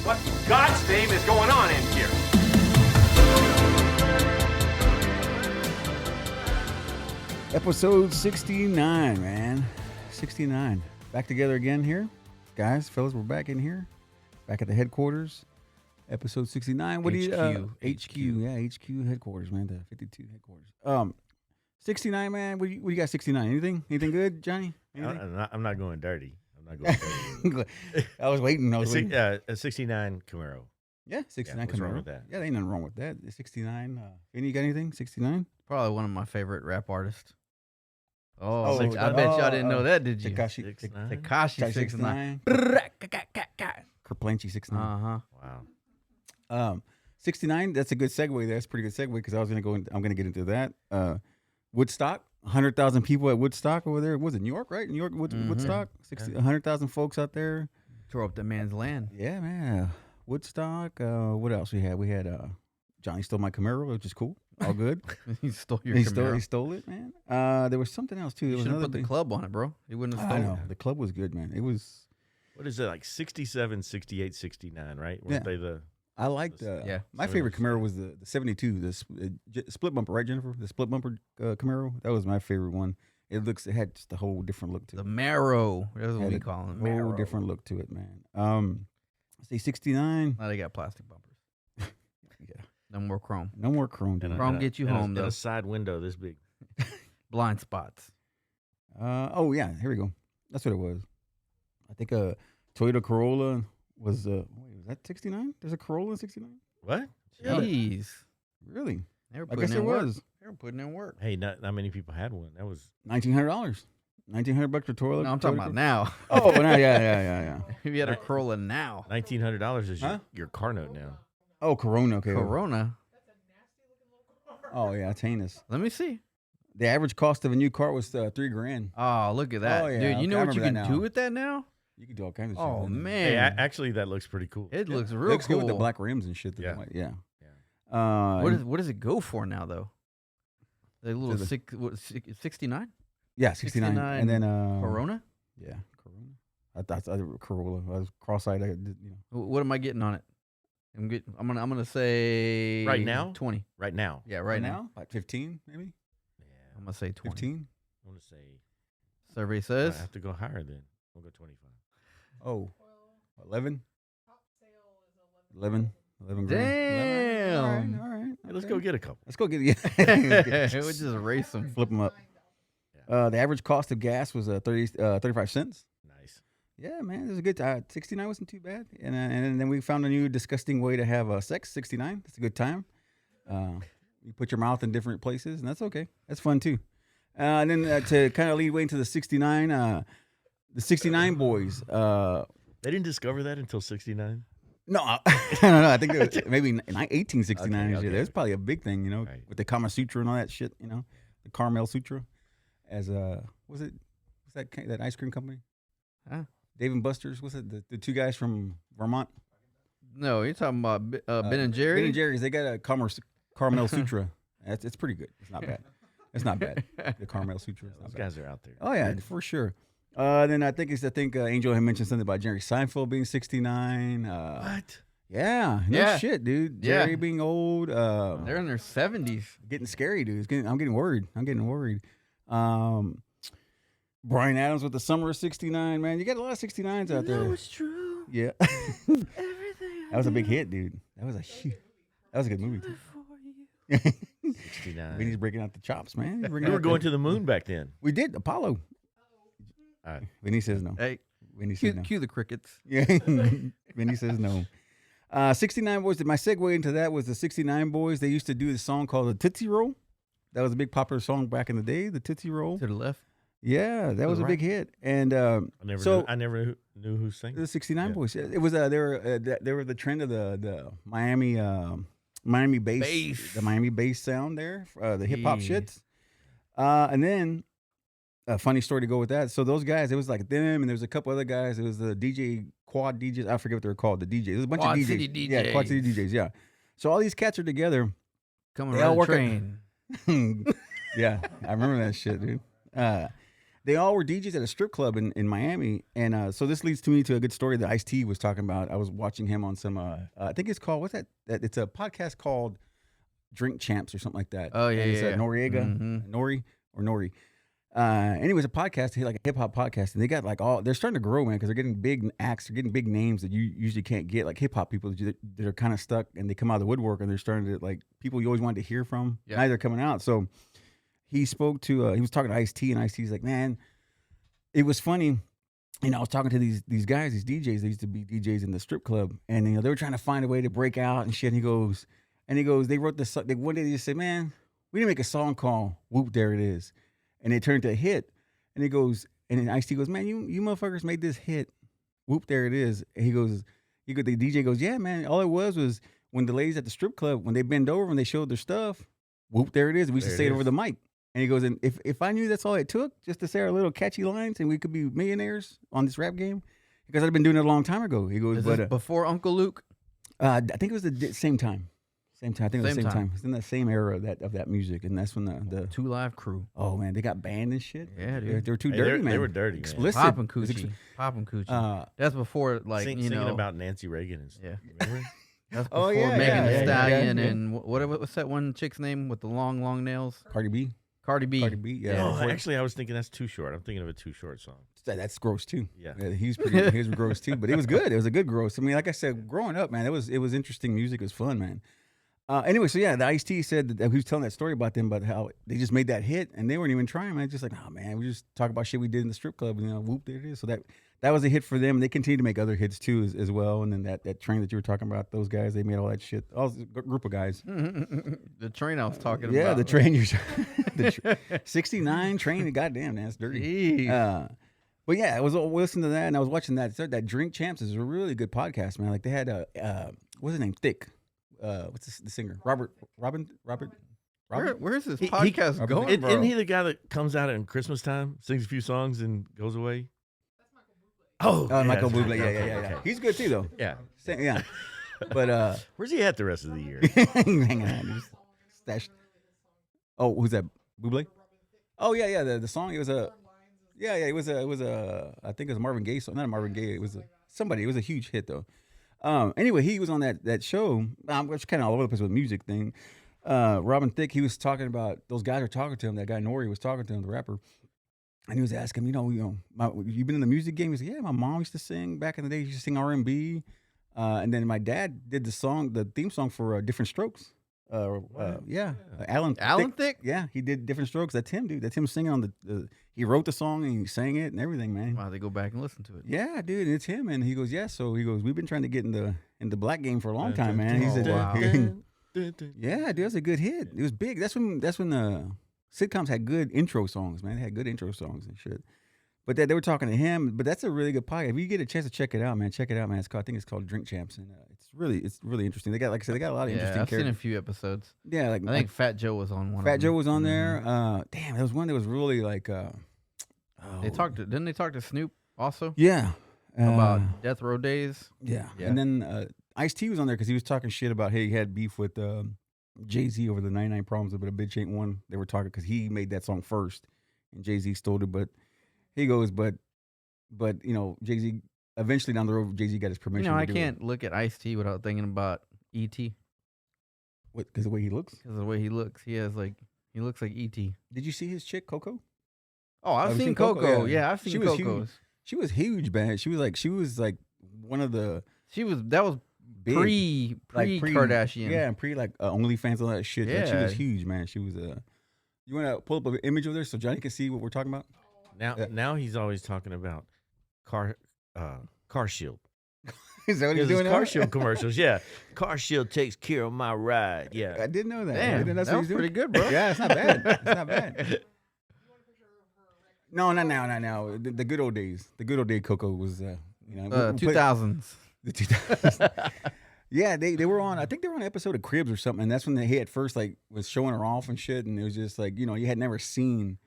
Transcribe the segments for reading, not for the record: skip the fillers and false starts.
What in God's name is going on in here? Episode 69, man. 69. Back together again here. Guys, fellas, we're back in here. Back at the headquarters. Episode 69. What do you HQ. Yeah, HQ headquarters, man. The 52 headquarters. 69, man. What do you got 69? Anything good, Johnny? I'm not going dirty. I was waiting. A 69 Camaro. Yeah, 69 what's Camaro. wrong with that? Yeah, there ain't nothing wrong with that. 69. Vinnie, you got anything? 69? Probably one of my favorite rap artists. I Oh, bet y'all didn't know that, did you? Tekashi 69. Kerplanchi 69. Wow. 69. That's a good segue. There. That's a pretty good segue because I was I'm gonna get into that. Woodstock, 100,000 people at Woodstock over there. Was it New York, right? New York, Woodstock, 100,000 folks out there. Tore up the man's land. Yeah, man. Woodstock. What else we had? We had Johnny stole my Camaro, which is cool. All good. He stole your Camaro. He stole it, man. There was something else too. You should have put the club on it, bro. He wouldn't have stolen it. The club was good, man. It was. What is it, like 67, 68, 69, right? Weren't they the... I liked. My favorite Camaro was the 72, the split bumper, right, Jennifer? The split bumper Camaro. That was my favorite one. It had just a whole different look to it. The Marrow. That's what we call it. A whole different look to it, man. Say 69. Now they got plastic bumpers. Yeah. No more chrome. No more chrome. Chrome get you home, though. A side window this big. Blind spots. Oh, yeah. Here we go. That's what it was. I think a Toyota Corolla was, wait, was that 69? There's a Corolla in 69? What? Jeez. Really? I guess there was. They were putting in work. Hey, not many people had one. That was $1,900. $1,900 for Toyota. No, I'm talking about now. Oh, well, yeah. If you had a Corolla now. $1,900 is your car note now. Oh, Corona. Okay. Corona? Oh, yeah. It's heinous. Let me see. The average cost of a new car was $3,000. Oh, look at that. Oh, yeah. Dude, you know Okay, what you can do with that now? You can do all kinds of shit. Oh, with it. man. Hey, actually, that looks pretty cool. It looks real Looks cool. good with the black rims and shit. Yeah. What does it go for now, though? The little 69? Yeah, 69. And then Corona? Yeah, Corona. I thought Corolla. I was cross-eyed. What am I getting on it? I'm gonna say Right now? 20. Right now. Yeah, right now. Like 15, maybe? Yeah. I'm gonna say 20. 15? I want to say... Survey I says. have to go higher then. We'll go 25. Oh, 11? 11 grand. Damn. All right. Hey, let's go get a couple. Let's go get We'll just race them. Flip them up. Yeah. The average cost of gas was 35 cents. Nice. Yeah, man, it was a good time. 69 wasn't too bad. And then we found a new disgusting way to have sex. 69, that's a good time. You put your mouth in different places, and that's okay. That's fun too. And then to kind of lead way into the 69, the 69 boys. They didn't discover that until 69? No, I think it was maybe in 1869. Okay. There's probably a big thing, Right. with the Kama Sutra and all that shit, the Carmel Sutra. As what's that ice cream company? Huh? Dave and Buster's. What's it? The two guys from Vermont. No, you're talking about Ben and Jerry? Ben and Jerry's. They got a Carmel Sutra. It's pretty good. It's not bad. It's not bad. The Carmel Sutra. Those guys are out there. Oh yeah, for sure. Then I think Angel had mentioned something about Jerry Seinfeld being 69. What? Yeah. No shit, dude. Yeah. Jerry being old. They're in their 70s. Getting scary, dude. I'm getting worried. Bryan Adams with the summer of 69, man. You got a lot of 69s out there. It's true. Yeah. Everything. That was a big hit, dude. That was a good movie, too. 69. Vinny's breaking out the chops, man. We were going to the moon back then. We did. Apollo. All right. Vinny says no. Hey, Vinny says no. cue the crickets. Yeah. Vinny says no. 69 Boys. My segue into that was the 69 Boys. They used to do this song called the Tootsie Roll. That was a big popular song back in the day, the Tootsie Roll. To the left. Yeah, that was a big hit. And I never knew who sang the 69 Boys. It was they were the trend of the Miami bass, the Miami bass sound there, the hip hop shits. And then a funny story to go with that. So those guys, it was like them, and there was a couple other guys. It was the DJ Quad DJs. I forget what they were called. The DJs. It was a bunch Quad of DJs. City DJs. Yeah, Quad City DJs. Yeah. So all these cats are together. Coming They all around the work at- train. Yeah, I remember that shit, dude. They all were DJs at a strip club in Miami, and so this leads to me to a good story that Ice-T was talking about. I was watching him on some, I think it's called, what's that? It's a podcast called Drink Champs or something like that. Oh, yeah, and it's yeah. Noriega, Nori. Anyways, a podcast, like a hip hop podcast, and they got like they're starting to grow, man, because they're getting big acts, they're getting big names that you usually can't get, like hip hop people that are kind of stuck, and they come out of the woodwork, and they're starting to, like, people you always wanted to hear from. Yeah. Now they're coming out. So he spoke to, he was talking to Ice-T, and Ice-T's like, man, it was funny. You know, I was talking to these guys, these DJs. They used to be DJs in the strip club, and they were trying to find a way to break out and shit. And he goes, they wrote this. One day they just said, man, we didn't make a song called "Whoop There It Is," and it turned to a hit. And he goes, and then Ice-T goes, man, you motherfuckers made this hit, "Whoop There It Is." And the DJ goes, yeah, man, all it was when the ladies at the strip club, when they bend over and they showed their stuff, "Whoop There It Is." We used to say it over the mic. And he goes, and if I knew that's all it took, just to say our little catchy lines, and we could be millionaires on this rap game, because I'd been doing it a long time ago. He goes, Is this before Uncle Luke? I think it was the same time. I think it was the same time. It's in that same era of that music, and that's when the 2 Live Crew. Oh man, they got banned and shit. Yeah, dude. They were too dirty, man. They were dirty, explicit. Poppin' coochie. That's before, like, singing about Nancy Reagan and stuff. Yeah. Remember? That's before Megan Thee Stallion and what's that one chick's name with the long nails? Cardi B. Cardi B. Yeah. Oh, actually, I was thinking that's Too Short. I'm thinking of a Too Short song. That's gross too. Yeah, he was gross too, but it was good. It was a good gross. I mean, like I said, growing up, man, it was interesting music. It was fun, man. Anyway, so yeah, the Ice-T said that he was telling that story about them, about how they just made that hit and they weren't even trying, man. Just like, oh man, we just talk about shit we did in the strip club, and whoop, there it is. So that was a hit for them. And they continue to make other hits too as well. And then that train that you were talking about, those guys, they made all that shit. All a group of guys. The train I was talking about. Yeah, the train. The 69 train. Goddamn, that's dirty. But yeah, I was listening to that and I was watching that. That Drink Champs is a really good podcast, man. Like they had what's his name? Thick. What's the singer? Robert. Where's this podcast going, bro? Isn't he the guy that comes out at Christmas time, sings a few songs, and goes away? Oh, Michael Bublé. Yeah. He's good too, though. Yeah. Yeah. But where's he at the rest of the year? Hanging out. He's stashed. Oh, who's that? Bublé? Oh yeah. The song. It was a. Yeah. It was a. I think it was a Marvin Gaye song. Not a Marvin Gaye. It was somebody. It was a huge hit though. Anyway, he was on that show. I'm just kind of all over the place with music thing. Robin Thicke, he was talking about, those guys were talking to him. That guy Nori was talking to him, the rapper, and he was asking him, you been in the music game? He said, yeah, my mom used to sing back in the day. She used to sing R&B, and then my dad did the theme song for Different Strokes. Alan Thicke? Yeah, he did Different Strokes. That's him, dude. That's him singing on he wrote the song and he sang it and everything, man. Wow, they go back and listen to it. Yeah, dude, and it's him. And he goes, yeah. So he goes, we've been trying to get in the black game for a long time, man. He said, wow. yeah, dude, that's a good hit. It was big. That's when the sitcoms had good intro songs, man. They had good intro songs and shit. But they were talking to him. But that's a really good podcast. If you get a chance to check it out, man, I think it's called Drink Champs, and it's really interesting. They got, like I said, they got a lot of interesting I've characters. seen a few episodes. Yeah, I think Fat Joe was on one. Fat Joe was on there. Damn, there was one that was really like. Didn't they talk to Snoop also? Yeah. About Death Row Days. Yeah. And then Ice-T was on there because he was talking shit about, hey, he had beef with Jay-Z over the 99 Problems, but a bitch ain't one. They were talking because he made that song first, and Jay-Z stole it. But he goes, but Jay-Z, eventually down the road, Jay-Z got his permission. I can't look at Ice-T without thinking about E.T. What? Because the way he looks? Because of the way he looks. He looks like E.T. Did you see his chick, Coco? Oh, I've seen Coco. Yeah, I've seen Coco's. She was huge, man. She was like one of the. That was big, pre Kardashian. Yeah, and pre OnlyFans, all that shit. Yeah. Like, she was huge, man. She was You want to pull up an image of there so Johnny can see what we're talking about? Now he's always talking about car shield. Is that what he's doing? Car shield commercials. Yeah, car shield takes care of my ride. Yeah, I didn't know that. Damn, I didn't know that was pretty good, bro. Yeah, it's not bad. It's not bad. No, not now. The good old days. The good old day Coco was, 2000s. The 2000s. Yeah, they were on. I think they were on an episode of Cribs or something. And that's when he at first was showing her off and shit. And it was just like, you had never seen,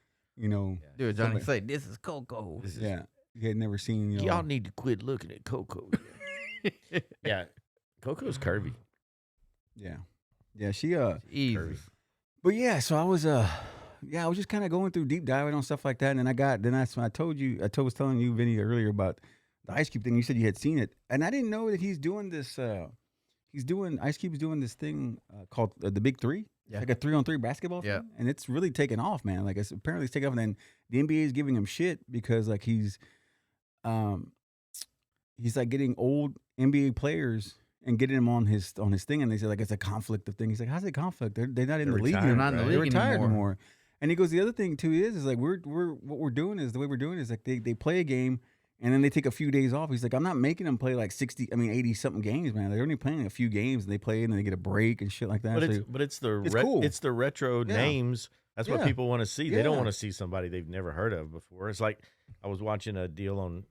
Dude, Johnny say, "This is Coco." You had never seen. Y'all need to quit looking at Coco. Yeah, Coco's curvy. Yeah, she easy. Curvy. But yeah, so I was yeah, I was just kind of going through deep diving on stuff like that, and then that's when I was telling you, Vinny, earlier about the Ice Cube thing. You said you had seen it, and I didn't know that he's doing this. Ice Cube's doing this thing called the Big Three. Yeah. Like a 3-on-3 basketball Yeah. thing, and it's really taken off, man. Like apparently it's taken off, and then the NBA is giving him shit because like he's like getting old NBA players and getting them on his thing, and they say like it's a conflict of things. He's like, how's it conflict? They're not in the league. They're not in the They're league retired anymore. anymore. And he goes, the other thing too is like what we're doing is like they play a game and then they take a few days off. He's like, I'm not making them play like 80 something games, man. They're only playing a few games and they play and then they get a break and shit like that. But it's the cool. It's the retro names. That's what Yeah. people want to see. They Yeah. don't want to see somebody they've never heard of before. It's like I was watching a deal on,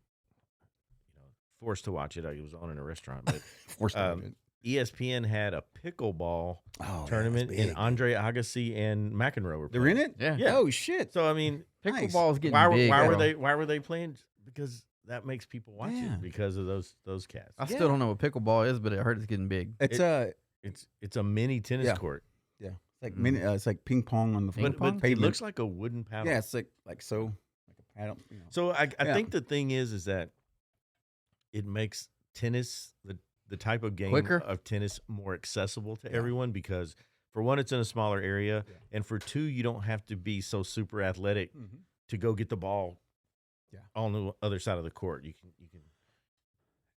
forced to watch it. I was on in a restaurant, but Forced to watch it. ESPN had a pickleball Oh, tournament, that's and big. Andre Agassi and McEnroe were They're in playing. it? Yeah. Yeah. Oh shit. So I mean, Nice. Pickleball is getting why big. why were they playing? Because that makes people watch Yeah. it because of those cats. I Yeah. still don't know what pickleball is, but I heard it's getting big. It's It's a mini tennis Yeah. court, yeah. It's like it's like ping pong on the but it pavement. looks like a wooden paddle. Yeah, it's like so, like a paddle. You know. So I Yeah. think the thing is that it makes tennis the type of game Quicker? of tennis more accessible to everyone because for one, it's in a smaller area, and for two, you don't have to be so super athletic to go get the ball on the other side of the court. You can.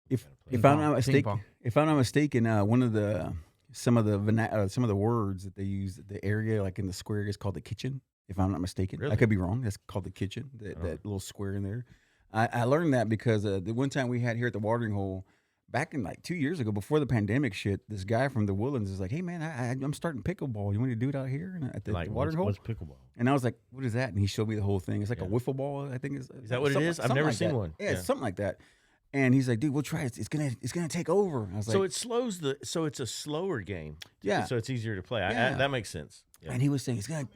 If Ping I'm pong, not ping mistaken, pong. if I'm not mistaken, one of the some of the words that they use, the area like in the square is called the kitchen. If I'm not mistaken, I Really? could be wrong. That's called the kitchen. That little square in there. I learned that because the one time we had here at the watering hole, back in like 2 years ago, before the pandemic shit, this guy from the Woodlands is like, "Hey man, I'm starting pickleball. You want to do it out here at the watering hole?" What's pickleball? And I was like, "What is that?" And he showed me the whole thing. It's like a wiffle ball, I think. Is that what it is? I've never seen one. Yeah, Yeah. it's something like that. And he's like, "Dude, we'll try it. It's gonna take over." I was So like, it slows so it's a slower game. Yeah. So it's easier to play. Yeah. That makes sense. Yeah. and he was saying, "It's gonna."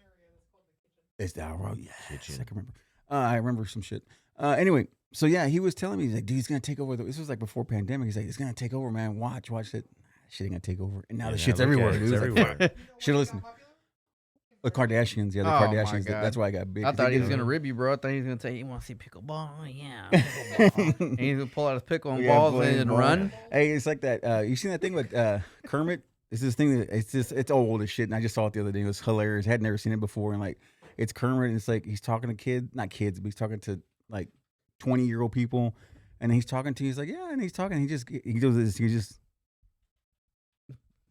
It's that right? Yes, Kitchen. I can remember. I remember some shit. Anyway, so yeah, he was telling me, he's like, "Dude, he's gonna take over." This was like before pandemic. He's like, "It's gonna take over, man. Watch it. Shit ain't gonna take over." And now the Yeah, shit's look at everywhere, it. dude. It's It's like, everywhere. should listen. The Kardashians, yeah, the Oh, my Kardashians. God. That's why I got big. I thought he was They- gonna rib you, bro. I thought he was gonna say, "You want to see pickleball? Oh, yeah, pickleball." And he's gonna pull out his pickle and Yeah, balls playing and ball. run. Hey, it's like that. You seen that thing with Kermit? It's this thing that it's old as shit, and I just saw it the other day. It was hilarious. Had never seen it before, and like it's Kermit, and it's like he's talking to not kids, but he's talking to like 20-year-old people, and he's talking to. He's like, yeah, and he's talking. He does this.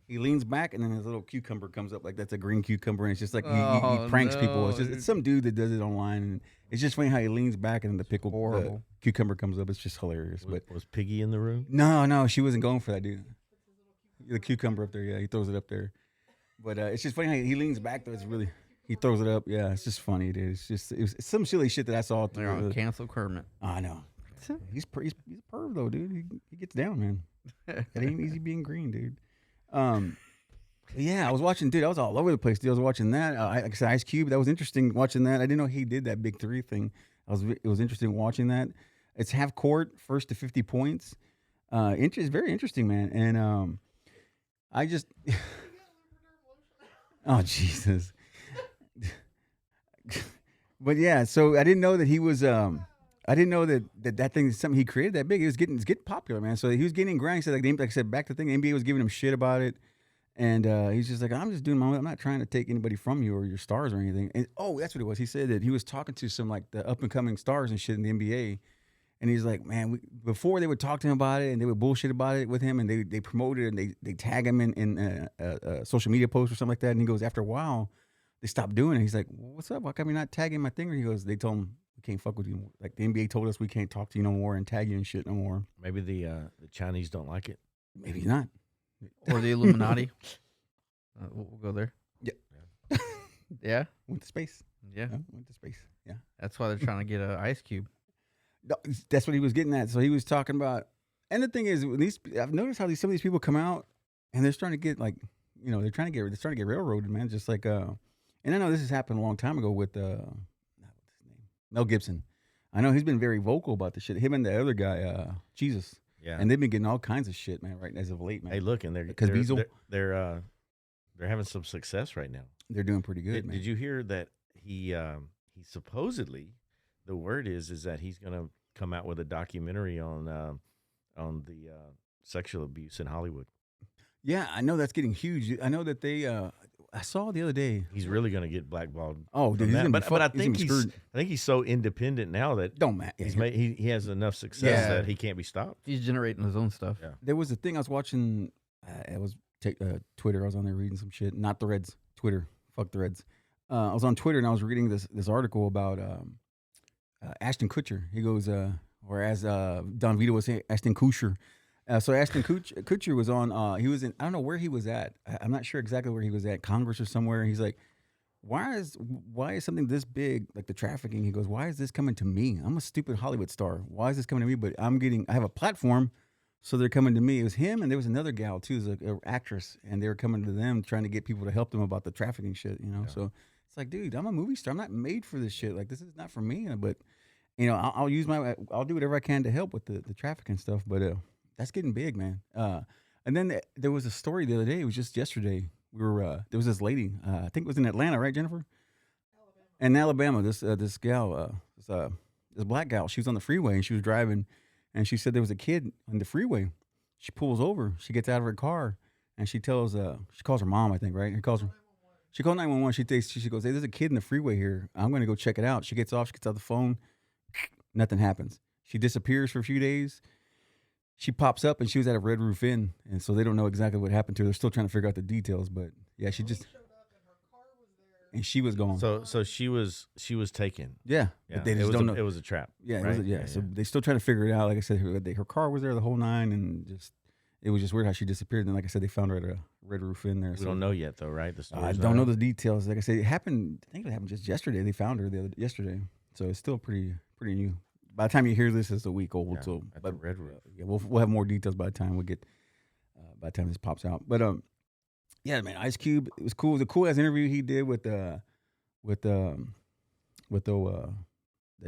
He leans back, and then his little cucumber comes up like that's a green cucumber, and it's just like he Oh, pranks people. It's no, just it's some dude that does it online, and it's just funny how he leans back, and then the horrible. cucumber comes up. It's just hilarious. But Was Piggy in the room? no, she wasn't going for that, dude. The cucumber up there, yeah, he throws it up there. But it's just funny how he leans back though. It's really he throws it up. Yeah, it's just funny, dude. It's some silly shit that I saw. They're gonna cancel Kermit. I know. He's a perv though, dude. He gets down, man. It ain't easy being green, dude. Yeah, I was watching, dude. I was all over the place, dude. I was watching that. Like I said, Ice Cube. That was interesting watching that. I didn't know he did that Big Three thing. It was interesting watching that. It's half court, first to 50 points. It's very interesting, man. And I just, oh Jesus. But yeah, so I didn't know that he was. I didn't know that thing is something he created that big. It's getting popular, man. So he was getting grind. He said like I said, back to the thing. The NBA was giving him shit about it. And he's just like, I'm just doing my own. I'm not trying to take anybody from you or your stars or anything. And that's what it was. He said that he was talking to some like the up and coming stars and shit in the NBA. And he's like, man, before they would talk to him about it and they would bullshit about it with him and they promote it and they tag him in a social media post or something like that. And he goes, after a while, they stopped doing it. He's like, well, what's up? Why come you're not tagging my thing? And he goes, they told him, we can't fuck with you. Like the NBA told us we can't talk to you no more and tag you and shit no more. Maybe the Chinese don't like it. Maybe not. Or the Illuminati. We'll go there. Yeah. Yeah. Went to space. Yeah. Went to space. Yeah. That's why they're trying to get an Ice Cube. No, that's what he was getting at. So he was talking about, and the thing is, I've noticed how some of these people come out and they're starting to get like, they're starting to get railroaded, man. Just like, and I know this has happened a long time ago with what's his name, Mel Gibson. I know he's been very vocal about the shit. Him and the other guy, Jesus. Yeah. And they've been getting all kinds of shit, man. Right as of late, man. Hey, look, and they're having some success right now. They're doing pretty good, man. Did you hear that he supposedly, the word is that he's gonna come out with a documentary on the sexual abuse in Hollywood. Yeah, I know that's getting huge. I know that they. I saw the other day. He's really gonna get blackballed. Oh, dude, from he's that. gonna be But I fucked. He's think gonna be screwed. I think he's so independent now that Don't matter. Yeah, he has enough success Yeah. that he can't be stopped. He's generating his own stuff. Yeah. There was a thing I was watching. It was Twitter. I was on there reading some shit. Not Threads. Twitter. Fuck Threads. I was on Twitter and I was reading this article about Ashton Kutcher. He goes, or as Don Vito was saying, Ashton Kutcher. So Ashton Kutcher was on. He was in. I don't know where he was at. I'm not sure exactly where he was at. Congress or somewhere. He's like, why is something this big, like the trafficking? He goes, why is this coming to me? I'm a stupid Hollywood star. Why is this coming to me? But I have a platform, so they're coming to me. It was him, and there was another gal too, it was an actress, and they were coming to them trying to get people to help them about the trafficking shit. Yeah. So it's like, dude, I'm a movie star. I'm not made for this shit. Like, this is not for me. But I'll do whatever I can to help with the trafficking stuff. But that's getting big, man. And then there was a story the other day. It was just yesterday. There was this lady. I think it was in Atlanta, right, Jennifer? In Alabama, this gal, this black gal. She was on the freeway and she was driving, and she said there was a kid on the freeway. She pulls over. She gets out of her car and she calls her mom, I think, right? She called 911. She goes, hey, there's a kid in the freeway here. I'm going to go check it out. She gets off. She gets out the phone. Nothing happens. She disappears for a few days. She pops up and she was at a Red Roof Inn, and so they don't know exactly what happened to her. They're still trying to figure out the details, but yeah, she just and she was gone. So she was taken. Yeah, Yeah. but they just don't know. It was a trap. Yeah, right? yeah. So they still trying to figure it out. Like I said, her car was there the whole nine, and it was just weird how she disappeared. And like I said, they found her at a Red Roof Inn there. We don't know yet, though, right? The I story's don't not know out. the details. Like I said, it happened. I think it happened just yesterday. They found her yesterday, so it's still pretty new. By the time you hear this, it's a week old. Yeah, So, at the Red Roof. yeah, we'll have more details by the time we get. By the time this pops out, but yeah, man, Ice Cube. It was cool. It was a cool ass interview he did with the that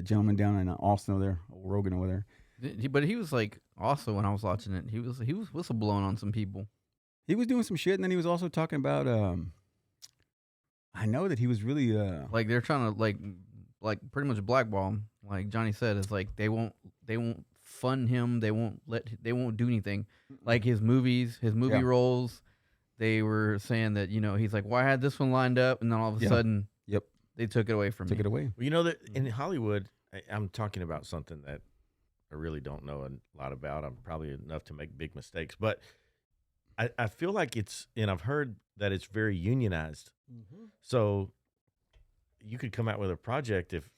gentleman down in Austin over there, old Rogan over there. But he was like, also when I was watching it, he was whistleblowing on some people. He was doing some shit, and then he was also talking about. I know that he was really Like they're trying to like pretty much blackball him. Like Johnny said, it's like they won't fund him. They won't do anything. Like his movie Yeah. roles. They were saying that he's like, well, I had this one lined up, and then all of a Yeah. sudden, Yep. they took it away from took me. it away. Well, you know that in Hollywood, I'm talking about something that I really don't know a lot about. I'm probably enough to make big mistakes, but I feel like and I've heard that it's very unionized. Mm-hmm. So you could come out with a project if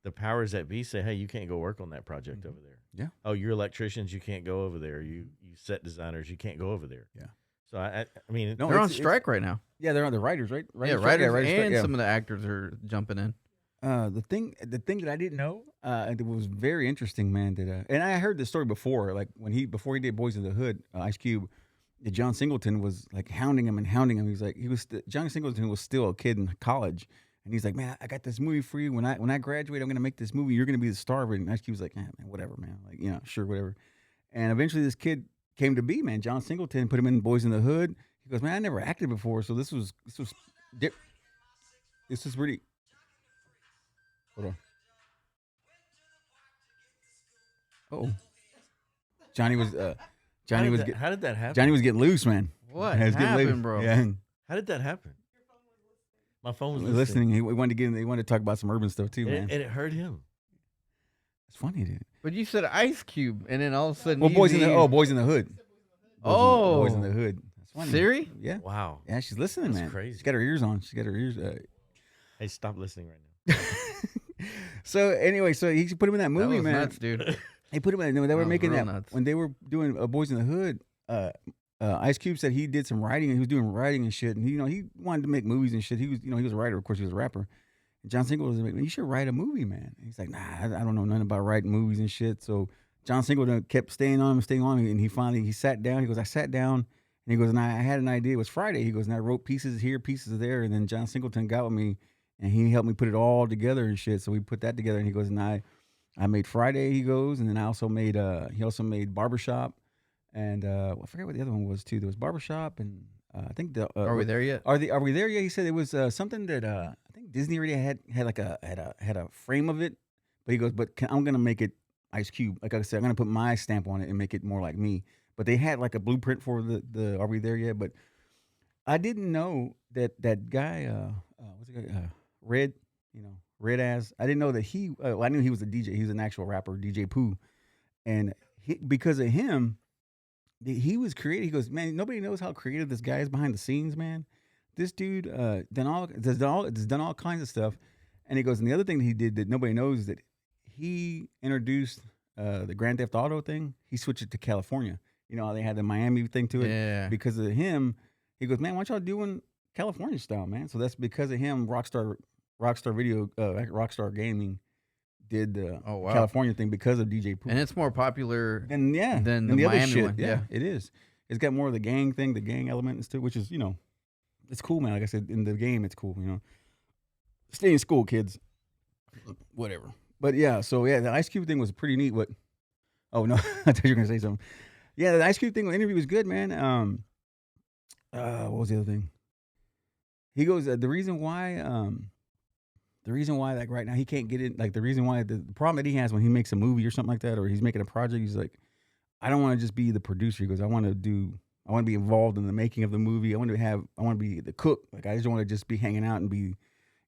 the powers that be say, hey, you can't go work on that project over there. Yeah. Oh, you're electricians, you can't go over there. You set designers, you can't go over there. Yeah. So I mean, No, They're on it's- strike right now. Yeah, they're on the writers, right? Yeah, Strike? writers strike, and yeah. some of the actors are jumping in. The thing that I didn't know, and it was very interesting, man. That and I heard this story before, like before he did Boys in the Hood, Ice Cube, John Singleton was like hounding him. John Singleton was still a kid in college, and he's like, man, I got this movie for you. When I graduate, I'm gonna make this movie. You're gonna be the star of it. And Ice Cube was like, man, whatever, man. Like, sure, whatever. And eventually, this kid came to be, man. John Singleton put him in Boys in the Hood. He goes, man, I never acted before, so this was pretty. Hold on. Oh, Johnny was how did that happen? Johnny was getting loose, man. What He was getting happened, loose. bro? Yeah, How did that happen? My phone was listening. He wanted to talk about some urban stuff too, man. and it hurt him. It's funny, dude. But you said Ice Cube, and then all of a sudden, Well, Boys in the Hood. Oh. Boys in the Hood. That's funny. Siri? Yeah, Wow. yeah. She's listening, That's man. crazy. She's got her ears on. She got her ears. Hey, stop listening right now. So anyway, so he put him in that That movie, was man. nuts, dude. He put him in. They were was making real that nuts. when they were doing Boys in the Hood. Ice Cube said he did some writing, and he was doing writing and shit. And he wanted to make movies and shit. He was a writer. Of course, he was a rapper. And John Singleton was like, you should write a movie, man. And he's like, nah, I don't know nothing about writing movies and shit. So John Singleton kept staying on him, and he finally sat down. He goes, I sat down, and he goes, and I had an idea. It was Friday. He goes, and I wrote pieces here, pieces there, and then John Singleton got with me, and he helped me put it all together and shit. So we put that together, and he goes, and I made Friday. He goes, and then I also made he also made Barbershop, and I forget what the other one was too. There was Barbershop, and I think Are we there yet? Are we there yet? He said it was something that I think Disney already had a frame of it, but he goes, but I'm gonna make it Ice Cube. Like I said, I'm gonna put my stamp on it and make it more like me. But they had like a blueprint for the Are We There Yet? But I didn't know that guy, what's the guy, Red, Red Ass. I didn't know that he. Well, I knew he was a DJ. He was an actual rapper, DJ Pooh, and because of him, he was creative. He goes, man, nobody knows how creative this guy is behind the scenes, man. This dude has done all kinds of stuff, and he goes, and the other thing that he did that nobody knows is that he introduced the Grand Theft Auto thing. He switched it to California. You know how they had the Miami thing to it. Yeah. Because of him, he goes, man, why don't y'all doing California style, man? So that's because of him. Rockstar Gaming did the California thing because of DJ Pooh. And it's more popular than the Miami other shit. one. Yeah, it is. It's got more of the gang thing, the gang element and stuff, which is, it's cool, man. Like I said, in the game, it's cool, Stay in school, kids. Whatever. But yeah, so yeah, the Ice Cube thing was pretty neat. Oh, no, I thought you were going to say something. Yeah, the Ice Cube thing, the interview was good, man. What was the other thing? He goes, the reason why, like right now he can't get in, like the reason why, the problem that he has when he makes a movie or something like that, or he's making a project, he's like, I don't want to just be the producer. He goes, I want to be involved in the making of the movie. I want to be the cook. Like, I just don't want to just be hanging out and be,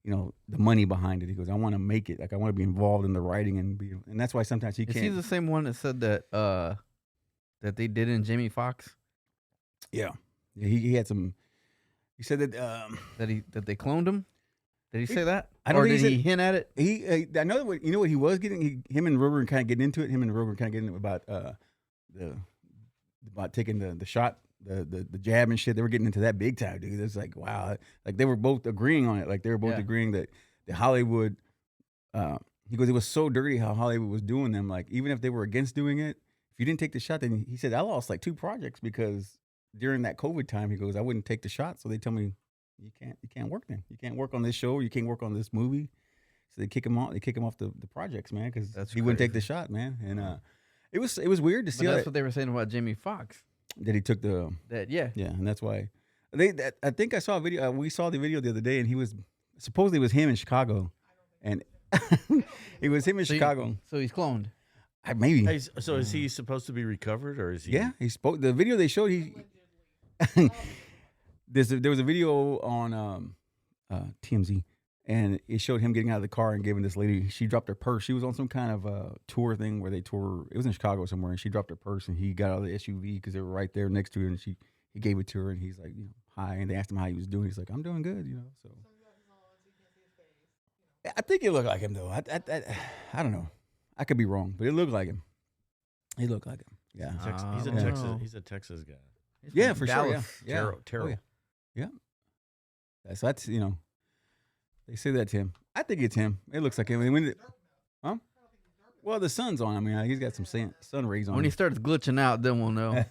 the money behind it. He goes, I want to make it. Like, I want to be involved in the writing and that's why sometimes he can't. Is he the same one that said that that they did in Jamie Foxx? Yeah. He had some. He said that that they cloned him. Did he say that? I don't or think did he hint at it? I know what he was getting. Him and Rogan kind of getting into it. Him and Rogan kind of getting into it about taking the shot, the jab and shit. They were getting into that big time, dude. It's like, wow, like they were both agreeing on it. Like they were both agreeing that the Hollywood. He goes, it was so dirty how Hollywood was doing them. Like even if they were against doing it, if you didn't take the shot, then he said I lost like 2 projects because during that COVID time, he goes, I wouldn't take the shot, so they tell me you can't work then. You can't work on this show. You can't work on this movie. So they kick him off. They kick him off the projects, man, because he wouldn't take the shot, man. And it was weird to see. But that's what they were saying about Jamie Foxx. That he took the and that's why I think I saw a video. We saw the video the other day, and he was supposedly it was him in Chicago, and it was him in Chicago. So he's cloned. Maybe. Hey, so is he supposed to be recovered, or is he? Yeah, he spoke. The video they showed, there was a video on TMZ, and it showed him getting out of the car and giving this lady. She dropped her purse. She was on some kind of tour thing where they tour. It was in Chicago somewhere, and she dropped her purse, and he got out of the SUV because they were right there next to her, and he gave it to her, and he's like, hi, and they asked him how he was doing. He's like, I'm doing good, So I think it looked like him though. I don't know. I could be wrong, but it looked like him. He looked like him. Yeah, He's a Texas. He's a Texas guy. Yeah, for Dallas. sure. Yeah. Terrell. Yeah. That's they say that to him. I think it's him. It looks like him. Huh? Well, the sun's on him. I mean, he's got some sun rays on him. When he starts glitching out, then we'll know.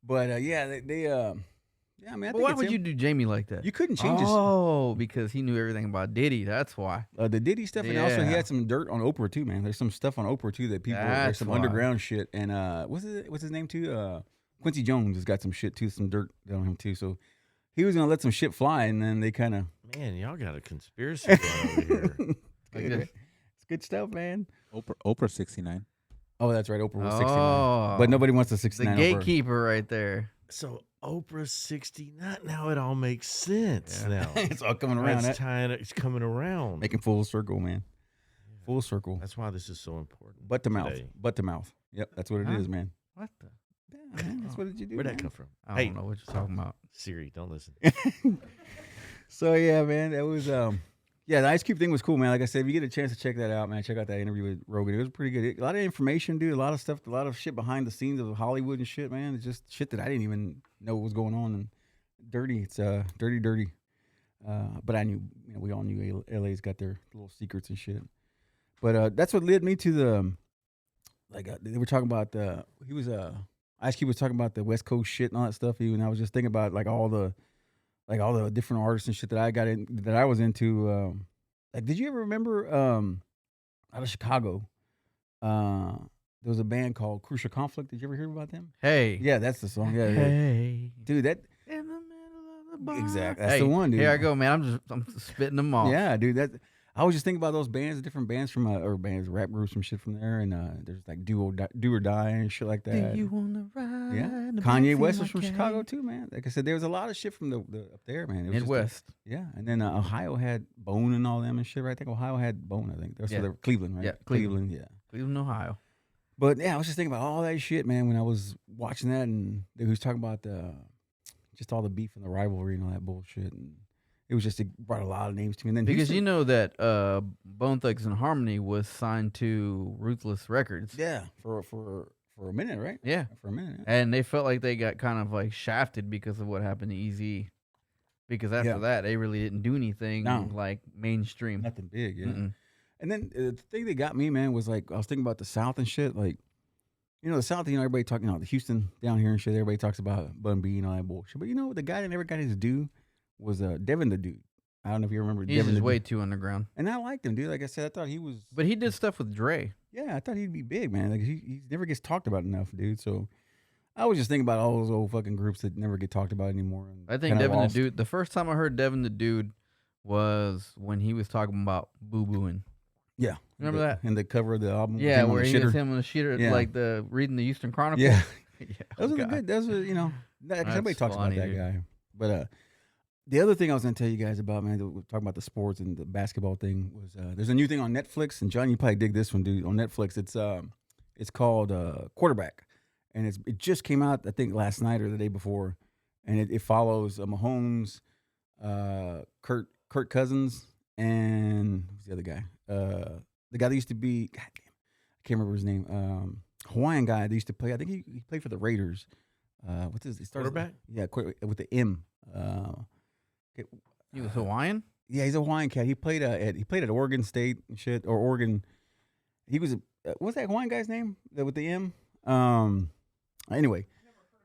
But I mean, I think why it's would him. you do Jamie like that? You couldn't change his. Oh, because he knew everything about Diddy. That's why. The Diddy stuff, and also he had some dirt on Oprah too, man. There's some stuff on Oprah too that people. There's some underground shit, and what's his name too? Quincy Jones has got some shit too, some dirt on him too. So he was gonna let some shit fly, and then they kind of. Man, y'all got a conspiracy going over here. It's good stuff, man. Oprah 69. Oh, that's right. Oprah was 69, but nobody wants the 69. The gatekeeper right there. So Oprah's 69. Now it all makes sense. Yeah. Now it's all coming around. It's coming around. Making full circle, man. Yeah. Full circle. That's why this is so important. Butt to mouth. Butt to mouth. Yep, that's what it is, man. What the? Yeah, man, that's what did you do? Where'd that come from? I don't know what you're talking about. Siri, don't listen. So yeah, man, that was the Ice Cube thing was cool, man. Like I said, if you get a chance to check that out, man, check out that interview with Rogan. It was pretty good. A lot of information, dude. A lot of stuff, a lot of shit behind the scenes of Hollywood and shit, man. It's just shit that I didn't even know what was going on and dirty. It's dirty. But I knew, we all knew LA's got their little secrets and shit. But that's what led me to the they were talking about Ice Cube was talking about the West Coast shit and all that stuff. And I was just thinking about all the different artists and shit that I was into. Did you ever remember out of Chicago? There was a band called Crucial Conflict. Did you ever hear about them? Hey. Yeah, that's the song. Yeah, hey. Dude, that. In the middle of the bar. Exactly. That's Hey, the one, dude. Here I go, man. I'm spitting them off. Yeah, dude. I was just thinking about those bands, different bands from or bands, rap groups, and shit from there, and there's like Do or Die and shit like that. Do you wanna ride? Yeah, in the Kanye backseat West of was from my Chicago Cadillac? too, man. Like I said, there was a lot of shit from the up there, man. It was just Midwest. yeah, and then Ohio had Bone and all them and shit. Right? I think Ohio had Bone. I think that's Yeah. Cleveland, right? Yeah, Cleveland. Yeah. Cleveland, Ohio. But yeah, I was just thinking about all that shit, man, when I was watching that, and he was talking about just all the beef and the rivalry and all that bullshit, and it was just it brought a lot of names to me. And then Because Houston, you know that Bone Thugs and Harmony was signed to Ruthless Records. yeah, for a minute, right? Yeah. For a minute. Yeah. And they felt like they got kind of like shafted because of what happened to Eazy. Because after that, they really didn't do anything like mainstream. Nothing big, yeah. Mm-mm. And then the thing that got me, man, was like I was thinking about the South and shit. Like, the South, everybody talking, the Houston down here and shit. Everybody talks about Bun B and all that bullshit. But the guy that never got his due was Devin the Dude. I don't know if you remember. He's Devin just the way Dude. too underground. And I liked him, dude. Like I said, I thought he was. But he did stuff with Dre. Yeah, I thought he'd be big, man. Like he never gets talked about enough, dude. So I was just thinking about all those old fucking groups that never get talked about anymore. And I think kinda Devin lost. the Dude. The first time I heard Devin the Dude was when he was talking about boo booing. Yeah, Remember that? in the cover of the album. Yeah, him on where the he was shitter. him on the shitter, Yeah. like the reading the Houston Chronicle. Yeah, Yeah, those are the God. good. Those are somebody That's talks funny, about that dude. guy. But the other thing I was gonna tell you guys about, man, we're talking about the sports and the basketball thing was there's a new thing on Netflix, and John, you probably dig this one, dude. On Netflix, it's called Quarterback, and it just came out I think last night or the day before, and it follows Mahomes, Kurt Cousins, and who's the other guy? The guy that used to be, God damn, I can't remember his name. Hawaiian guy that used to play. I think he played for the Raiders. What's his? He starts- Quarterback? Yeah, with the M. He was Hawaiian. Yeah, he's a Hawaiian cat. He played at Oregon State and shit, or Oregon. He was what's that Hawaiian guy's name with the M? Anyway,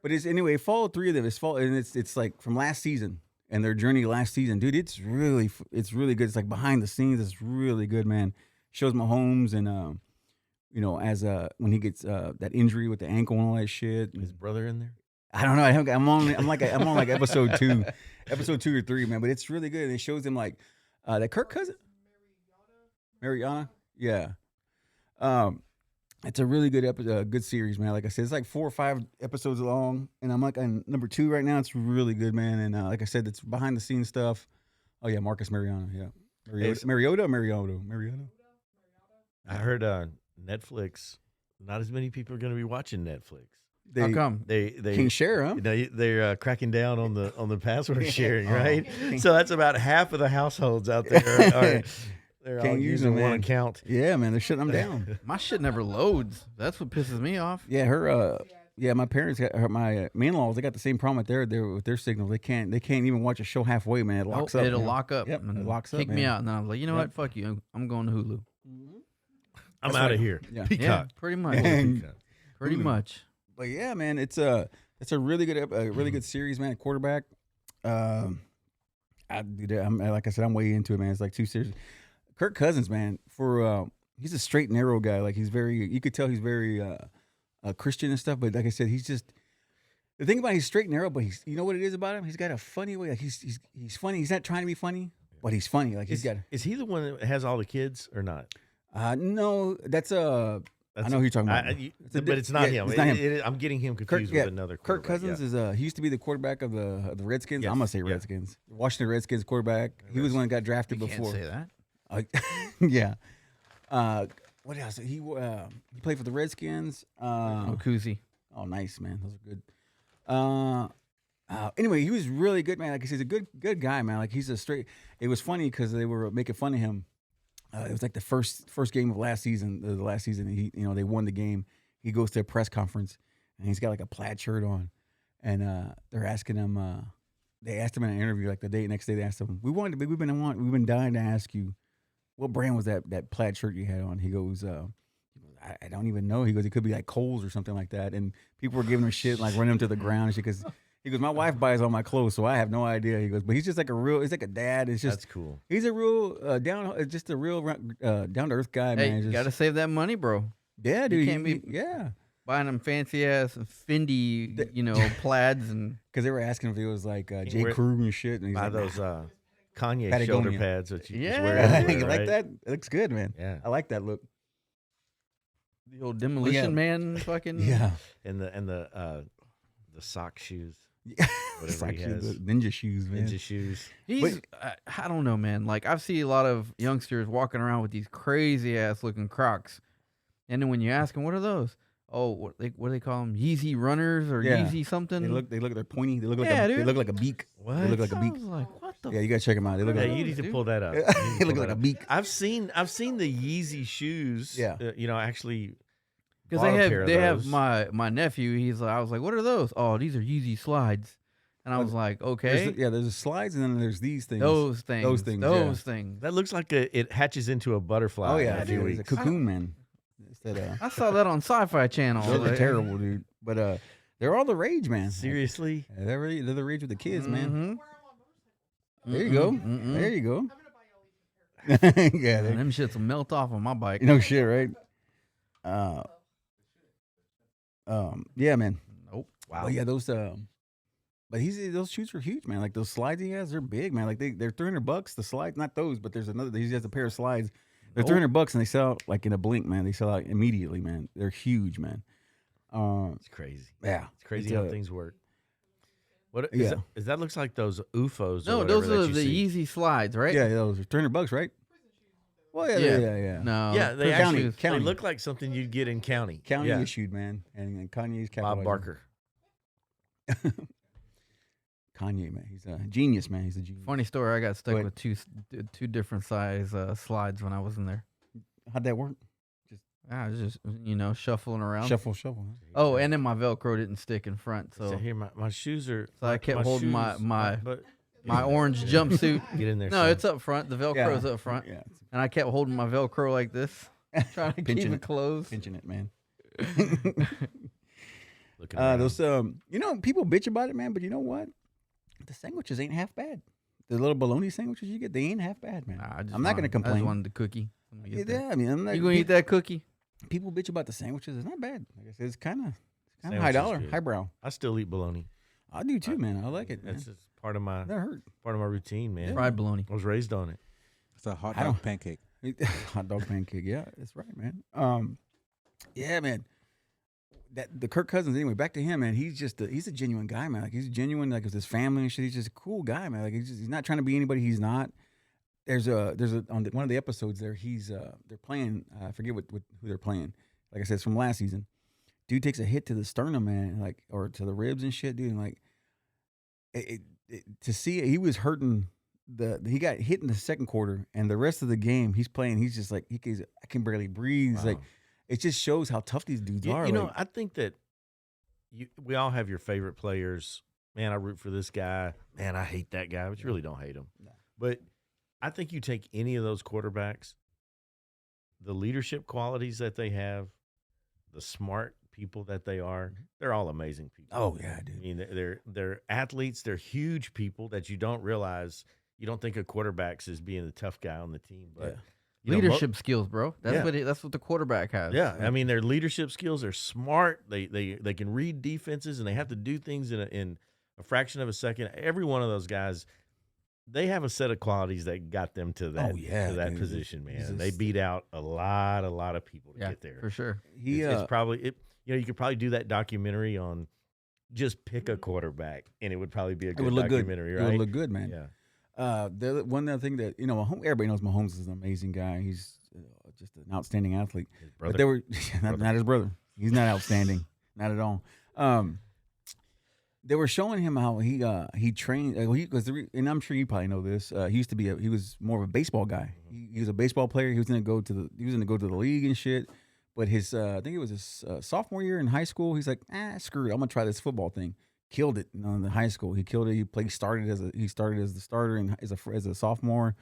it followed three of them. And it's like from last season and their journey last season, dude. It's really good. It's like behind the scenes. It's really good, man. Shows Mahomes and as when he gets that injury with the ankle and all that shit. His brother in there? I don't know. I'm on like episode 2 or 3, man. But it's really good. And it shows him like that Kirk Cousin, Mariana. Yeah. It's a really good good series, man. Like I said, it's like 4 or 5 episodes long, and I'm like on number 2 right now. It's really good, man. And like I said, it's behind the scenes stuff. Oh yeah, Marcus Mariano. Yeah, Mariota. I heard Netflix. Not as many people are going to be watching Netflix. How come? They can share, huh? They're cracking down on the password sharing, Oh. right? So that's about half of the households out there they're all Can't use using them, one man. account. Yeah, man, they're shutting them down. My shit never loads. That's what pisses me off. Yeah, my parents got my in-laws. They got the same problem with their signal. They can't even watch a show halfway, man. It locks up. It'll man. lock up. Yep, and it locks up. Kick me man. out, and then I was like, you know Yep. what? Fuck you. I'm going to Hulu. I'm That's out right. of here. Yeah. Peacock. Yeah, pretty much. And- Pretty Hulu. much. But yeah, man, it's a really good series, man. Quarterback. Like I said, I'm way into it, man. It's like 2 series. Kirk Cousins, man, he's a straight and narrow guy. Like you could tell he's very Christian and stuff. But like I said, he's just the thing about he's straight and narrow. But you know what it is about him? He's got a funny way. Like he's funny. He's not trying to be funny, but he's funny. Like Is he the one that has all the kids or not? no, that's I know who you're talking about. But it's not him. It's not him. I'm getting him confused with another Kirk quarterback. Cousins is he used to be the quarterback of the Redskins. Yes, I'm gonna say yeah. Redskins. Washington Redskins quarterback. He was the one that got drafted You before. can't say that. Yeah. What else? He played for the Redskins. Okuzi. Oh, nice, man. Those are good. Anyway, he was really good, man. Like he's a good guy, man. Like he's a straight. It was funny because they were making fun of him. It was like the first game of last season. The last season, they won the game. He goes to a press conference and he's got like a plaid shirt on, and they're asking him. They asked him in an interview like the next day. They asked him, "We've been dying to ask you, what brand was that plaid shirt you had on?" He goes, I don't even know. He goes, it could be like Kohl's or something like that. And people were giving him shit, like running him to the ground and shit. Because he goes, my wife buys all my clothes, so I have no idea. He goes, but he's just like he's like a dad. It's just That's cool. He's a real down to earth guy, Hey, man. you Just, got to save that money, bro. yeah, dude. can't be- Yeah. buying them fancy ass Fendi, plaids and. Because they were asking if it was like J. wear- Crew and shit. And he's Buy like, those Kanye Patagonia. shoulder pads that you just Yeah. wear. you everywhere, like right? that? It looks good, man. Yeah. I like that look. The old Demolition Man fucking. Yeah. And the sock shoes. Whatever It's like he has. the ninja shoes, man. Ninja shoes. He's, I don't know, man. Like, I've seen a lot of youngsters walking around with these crazy ass looking Crocs. And then when you ask them, what are those? Oh, what do they call them? Yeezy runners or Yeah. Yeezy something? They're pointy. They look like Yeah, they dude. look like a beak. What? They look like a I beak. was like, what the Yeah, you gotta check them out. They look Yeah, like you need to dude. pull that up. they look like a beak. I've seen the Yeezy shoes. Yeah. Actually. Because bought a they pair have of those. my nephew. I was like, what are those? Oh, these are Yeezy slides. And I was like, okay, There's the slides and then there's these things. those things, Those things, those yeah. things. That looks like it hatches into a butterfly. Oh in yeah, a few dude, it's a weeks. cocoon man. Instead, I saw that on Sci-Fi Channel. those are Like, terrible, dude. But they're all the rage, man. Seriously. Yeah, they're the rage with the kids, man. Mhm. There you go. Mm-mm. There you go. yeah, Man, them shits will melt off on my bike. no shit, right? Yeah, man. Nope. Wow. But yeah, those but those shoes are huge, man. Like those slides he has, they're big, man. Like they're $300. The slides, not those, but there's another. He has a pair of slides. They're $300 and they sell out like in a blink, man. They sell out immediately, man. They're huge, man. It's crazy. Yeah, It's crazy It's, how things work. What is yeah. that? That looks like those UFOs. No, or those whatever are that the you see. Yeezy slides, right? yeah, those are $300, right? Well, yeah. No. Yeah, they For actually county. they look like something you'd get in county. County Yeah. issued, man, and Kanye's Bob capitalizing. Barker. Kanye, man, he's a genius, man. He's a genius. Funny story. I got stuck Go with two different size slides when I was in there. How'd that work? I was just shuffling around. Shuffle. Huh? Oh, and then my Velcro didn't stick in front, So so here, my shoes are. So I kept holding my- but my orange jumpsuit. Get in there. No, son. it's up front. The Velcro's up front, Yeah, and I kept holding my Velcro like this, trying to keep Pinching it it. closed. pinching it, man. Looking around. Those people bitch about it, man, but you know what? The sandwiches ain't half bad. The little bologna sandwiches you get, they ain't half bad, man. Nah, I'm not gonna I complain. just wanted the cookie. Let me get that. Yeah, I mean, I'm not. You gonna eat that cookie? People bitch about the sandwiches. It's not bad. Like I said, it's kind of Sandwich high is dollar, good. highbrow. I still eat bologna. I do too, man. I like it. That's Man. just part of my That hurt. routine, man. Fried bologna. I was raised on it. It's a hot I don't- dog pancake. Hot dog pancake. Yeah, that's right, man. Yeah, man. The Kirk Cousins. Anyway, back to him, man. He's just he's a genuine guy, man. Like he's genuine, like with his family and shit. He's just a cool guy, man. Like he's not trying to be anybody he's not. There's a on one of the episodes there. They're playing. I forget who they're playing. Like I said, it's from last season. Dude takes a hit to the sternum, man, like or to the ribs and shit, dude. And like to see it, he was hurting. He got hit in the second quarter, and the rest of the game he's playing. He's just like I can barely breathe. It's Wow. like it just shows how tough these dudes are. You know, like, I think that we all have your favorite players. Man, I root for this guy. Man, I hate that guy, but you really don't hate him. No. But I think you take any of those quarterbacks, the leadership qualities that they have, the smart people that they are, they're all amazing people. oh yeah, I dude. mean, they're athletes. They're huge people that you don't realize. You don't think of quarterbacks as being the tough guy on the team, but you know, Leadership skills, bro. That's Yeah. that's what the quarterback has. yeah, I mean, their leadership skills are smart. They can read defenses and they have to do things in a fraction of a second. Every one of those guys, they have a set of qualities that got them to that dude. position, man. He's They just- beat out a lot of people to Yeah, get there. for sure. It's probably you could probably do that documentary on just pick a quarterback, and it would probably be a It good would look good. documentary, It right? would look good, man. Yeah. The one other thing that everybody knows Mahomes is an amazing guy. He's just an outstanding athlete. His But brother. they were not his brother. He's not outstanding, not at all. They were showing him how he trained. And I'm sure you probably know this. He used to be he was more of a baseball guy. He was a baseball player. He was going to go to the league and shit. But his I think it was his sophomore year in high school. He's like, screw it. I'm gonna try this football thing. Killed it in the high school. He killed it. He started as the starter and as a sophomore.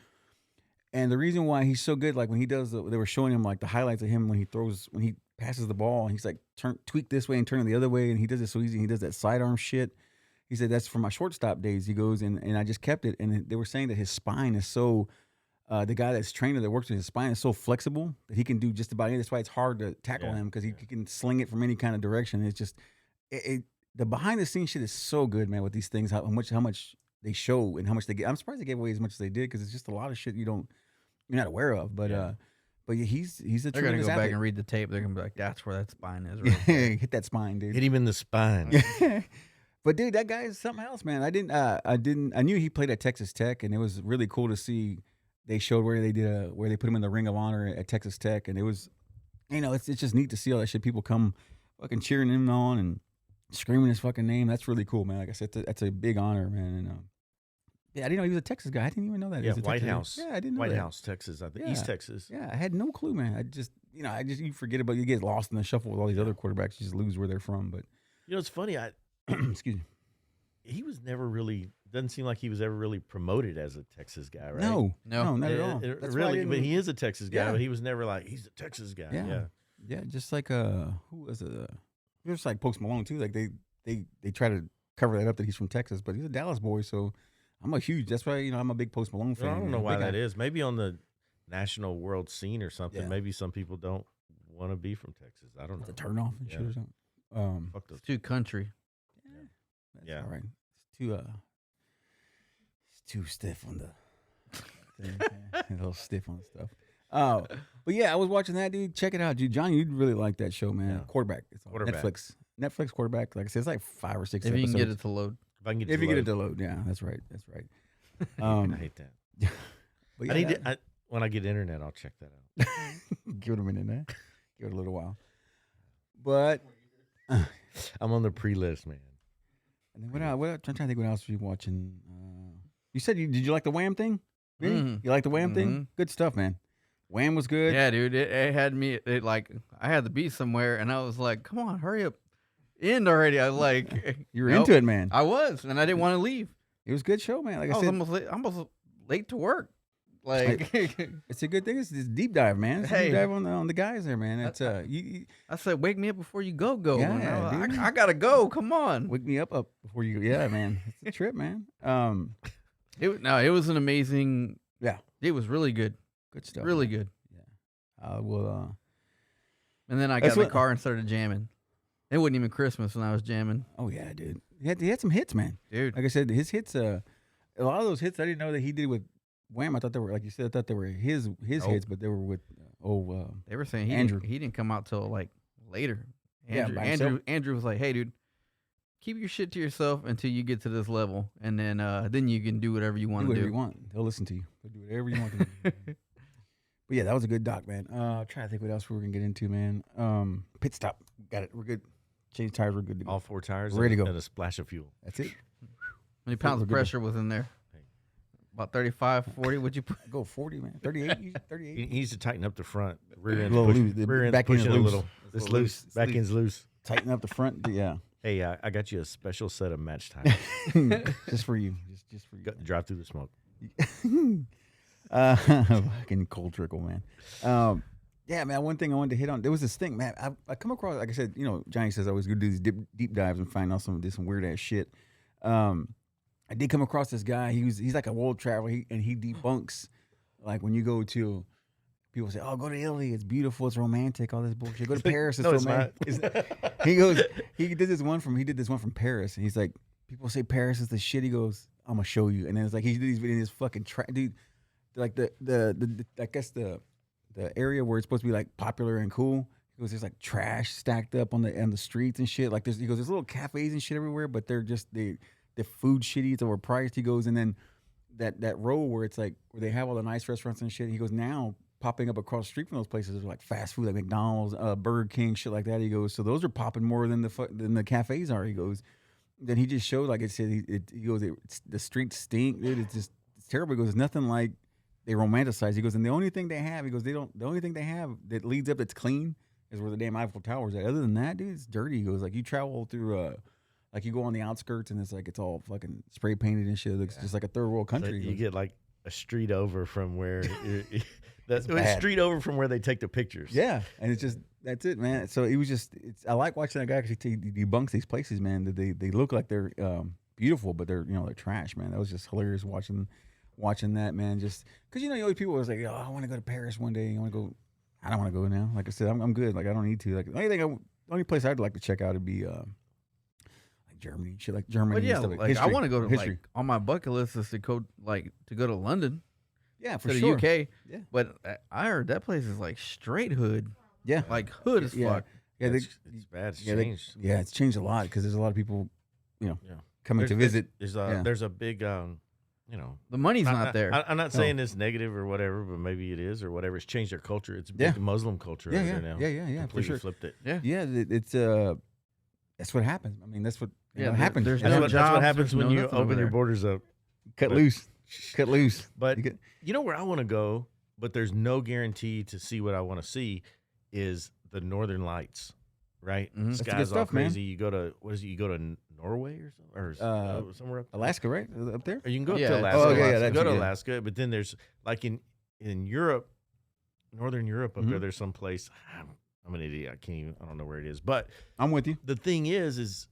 And the reason why he's so good, like when he does, they were showing him like the highlights of him when he passes the ball, and he's like tweak this way and turn it the other way, and he does it so easy. He does that sidearm shit. He said that's from my shortstop days. He goes and I just kept it. And they were saying that his spine is so the guy that's trainer that works with his spine is so flexible that he can do just about anything. That's why it's hard to tackle him because he can sling it from any kind of direction. It's just the behind the scenes shit is so good, man. With these things, how much they show and how much they get. I'm surprised they gave away as much as they did because it's just a lot of shit you're not aware of. But yeah, he's a. They're gonna go back and read the tape. They're gonna be like, "That's where that spine is." Right hit that spine, dude. Hit him in the spine. But dude, that guy is something else, man. I knew he played at Texas Tech, and it was really cool to see. They showed where they put him in the Ring of Honor at Texas Tech, and it was, it's just neat to see all that shit. People come fucking cheering him on and screaming his fucking name. That's really cool, man. Like I said, that's a big honor, man. And yeah, I didn't know he was a Texas guy. I didn't even know that. Yeah, White House. Yeah, I didn't know White that. House, Texas. I think East Texas. Yeah, I had no clue, man. I just you forget about you get lost in the shuffle with all these other quarterbacks. You just lose where they're from. But it's funny. excuse me. He was never really. Doesn't seem like he was ever really promoted as a Texas guy, right? No, not at all. That's really, but he is a Texas guy. But he was never like he's a Texas guy. Yeah. Just like who was it? Just like Post Malone too. Like they try to cover that up that he's from Texas, but he's a Dallas boy. So that's why I'm a big Post Malone fan. I don't know why that is. Maybe on the national world scene or something. Yeah. Maybe some people don't want to be from Texas. I don't know. It's a turn off and shit or something. It's too country. That's all right. It's too stiff on the thing. A little stiff on the stuff. But yeah, I was watching that, dude. Check it out, dude. Johnny, you'd really like that show, man. Yeah. Quarterback. It's on Netflix Quarterback. Like I said, it's like 5 or 6 if episodes. you can get it to load. If you get it to load, yeah, that's right. I hate that. But yeah, when I get internet, I'll check that out. give it a minute, man. Give it a little while. But I'm on the pre-list, man. And then I'm trying to think what else were you watching. You said did you like the Wham thing? Vinnie? You like the Wham thing? Good stuff, man. Wham was good. Yeah, dude. It had me. I had to be somewhere, and I was like, "Come on, hurry up, end already." I was like, "You were into it, man." I was, and I didn't want to leave. It was a good show, man. Like I was said, almost late to work. Like it's a good thing. It's deep dive, man. It's a deep dive on the guys there, man. It's I said, "Wake me up before you go." Yeah, I gotta go. Come on, wake me up before you go. Yeah, man. It's a trip, man. It was an amazing. Yeah, it was really good. Good stuff. Really man. good. Yeah. Well. And then I got in the car and started jamming. It wasn't even Christmas when I was jamming. Oh yeah, dude. He had some hits, man. Dude, like I said, his hits. A lot of those hits I didn't know that he did with Wham. I thought they were, like you said, I thought they were his hits, but they were with they were saying he didn't come out till like later. Andrew was like, "Hey, dude, keep your shit to yourself until you get to this level, and then you can do whatever you want to do. Whatever you want. They'll listen to you. They'll do whatever you want to do." But yeah, that was a good doc, man. Trying to think what else we were gonna get into, man. Pit stop. Got it. We're good. Change tires. We're good to go. All 4 tires. We're ready to go. And a splash of fuel. That's it. How many pounds of pressure was in there? About 35, 40. Would you put? Go 40, man. 38. 38. He needs to tighten up the front. Rear end loose. Rear end back pushing end's a little. It's loose. Back end's loose. Tighten up the front. Yeah. Hey, I got you a special set of match tires. Just for you. Just for you. Drive through the smoke. Fucking cold trickle, man. Yeah, man. One thing I wanted to hit on. There was this thing, man. I come across, like I said, Johnny says I always go do these deep dives and find out some weird ass shit. I did come across this guy. He's like a world traveler, and he debunks, like when you go to, people say, "Oh, go to Italy. It's beautiful. It's romantic. All this bullshit. Go to Paris. It's romantic." He did this one from Paris, and he's like, people say Paris is the shit. He goes, "I'm gonna show you." And then it's like he did these videos, fucking dude, like the I guess the area where it's supposed to be like popular and cool. He goes, there's like trash stacked up on the streets and shit. Like there's little cafes and shit everywhere, but they're just the food shitty. It's overpriced. He goes, and then that row where it's like where they have all the nice restaurants and shit. He goes, now popping up across the street from those places are like fast food, like McDonald's, Burger King, shit like that. He goes, so those are popping more than the cafes are. He goes, then he just showed, like it said, he goes, the streets stink, dude. It's terrible. He goes, it's nothing like they romanticize. He goes, and the only thing they have, he goes, the only thing they have that leads up that's clean is where the damn Eiffel Tower is at. Other than that, dude, it's dirty. He goes, like you travel through like you go on the outskirts and it's like it's all fucking spray painted and shit. It looks just like a third world country. So you get like a street over from where that's a street over from where they take the pictures. Yeah, and that's it, man. So it was I like watching that guy because he debunks these places, man. That they look like they're beautiful, but they're trash, man. That was just hilarious watching watching that, man. Just because always people was like, "Oh, I want to go to Paris one day. I want to go." I don't want to go now. Like I said, I'm good. Like I don't need to. Like the only place I'd like to check out would be like Germany, shit like Germany. But yeah, and stuff like history, I want to go to history. like on my bucket list is to go to London, Yeah, for to the sure. UK. Yeah. But I heard that place is like straight hood, Yeah, like hood as yeah. fuck. Yeah, it's bad. It's changed. yeah, it's changed a lot because there's a lot of people, Yeah. coming to visit. There's a big, The money's not there. I'm not saying it's negative or whatever, but maybe it is or whatever. It's changed their culture. It's a big Muslim culture over there now. Yeah, for Completely sure. flipped it. Yeah, it's that's what happens. I mean, that's what happens. there's That's no what jobs, happens there's when no you nothing over open your there. borders up. cut but- loose, cut loose. But You get- you know where I want to go, but there's no guarantee to see what I want to see is the Northern Lights, right? Mhm. That's the good Sky's all stuff, man. crazy. You go to You go to Norway or something, or somewhere up there. Alaska, right up there. Or you can go Yeah. to Alaska. Oh, yeah, You that's go to yeah. Alaska, but then there's like in Europe, Northern Europe up there. There's some place. I'm an idiot. I don't know where it is. But I'm with you. the thing is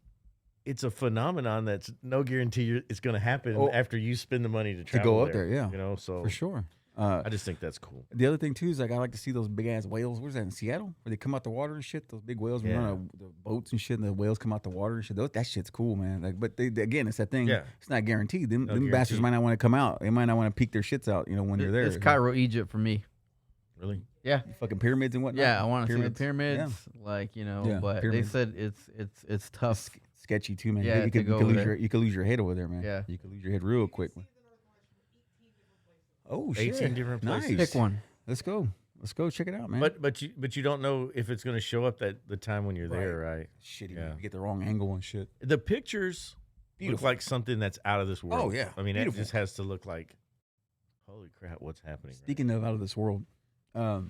it's a phenomenon that's no guarantee it's going to happen Oh. after you spend the money to To travel go up there, yeah. So For sure. I just think that's cool. The other thing too is like I like to see those big ass whales. Where's that in Seattle? Where they come out the water and shit. Those big whales run on the boats and shit, and the whales come out the water and shit. That shit's cool, man. Like, but again, it's that thing. Yeah. It's not guaranteed. Them guarantee. bastards might not want to come out. They might not want to peek their shits out. When they're there. It's Cairo, Egypt for me. Really? Yeah. Fucking pyramids and whatnot. Yeah, I want to see the pyramids, Yeah, but pyramids. they said it's tough. Sketchy too, man. Yeah, you to could go lose there. you could lose your head over there, man. Yeah. You could lose your head real quick. Oh shit! 18 different places. Nice. Pick one. Let's go. Let's go check it out, man. But you don't know if it's going to show up the time when you're there, right? Shit, Yeah. you get the wrong angle and shit. The pictures look Beautiful. like something that's out of this world. Oh, yeah. I mean, Beautiful. it just has to look like, holy crap, what's happening? right Speaking of out of this world, I've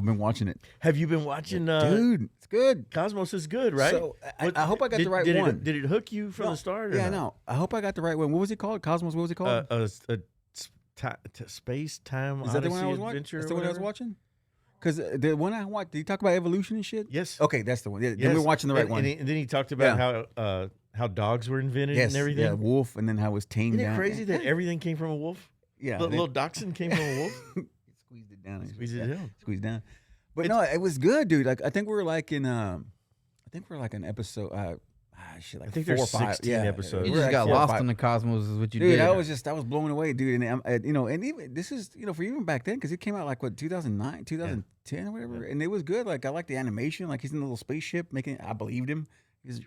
been watching it, Have you been watching? dude. It's good. Cosmos is good, right? So I What- hope I got the right did one. Did it hook you from No, the start? Or Yeah, not? no. I hope I got the right one. What was it called? Cosmos. What was it called? Space time. Is that the one I Odyssey was watching? Adventure That's or the one I was whatever? watching. Because the one I watched, did he talk about evolution and shit? Yes. Okay, that's the one. Yeah, then Yes. we're watching the right one. And then he talked about how dogs were invented Yes, and everything. yeah, wolf, and then how it was tamed Isn't it down. crazy that everything came from a wolf? Yeah, The they- little dachshund came from a wolf. squeezed it down. and Squeeze shit. it Yeah, down. Squeezed down. But no, it was good, dude. Like I think we're like in an episode. Shit, like I think 4 or there's 5. 16 yeah, episodes. You we're just at got 4 or lost 5. in the cosmos, is what you Dude, did. I was blown away, dude. And and even this is for even back then because it came out like what 2009, 2010 or whatever, and it was good. Like I like the animation. Like he's in a little spaceship making. I believed him. He's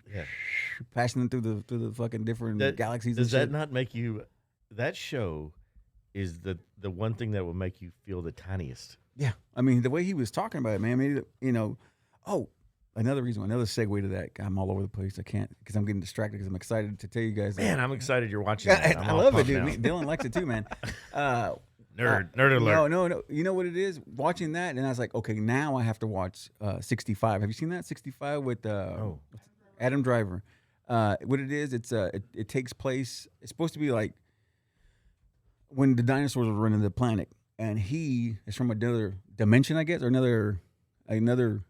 passing through the fucking different galaxies. Does and that shit. not make you? That show is the one thing that will make you feel the tiniest. Yeah, I mean the way he was talking about it, man. I mean, another segue to that. I'm all over the place. I can't because I'm getting distracted because I'm excited to tell you guys. Man, I'm excited you're watching. That. I'm I all love it, pumped dude. now. Me- Dylan likes it too, man. Nerd alert. No. You know what it is? Watching that, and I was like, okay, now I have to watch 65. Have you seen that 65 with Adam Driver? What it is? It takes place. It's supposed to be like when the dinosaurs were running the planet, and he is from another dimension, I guess, or another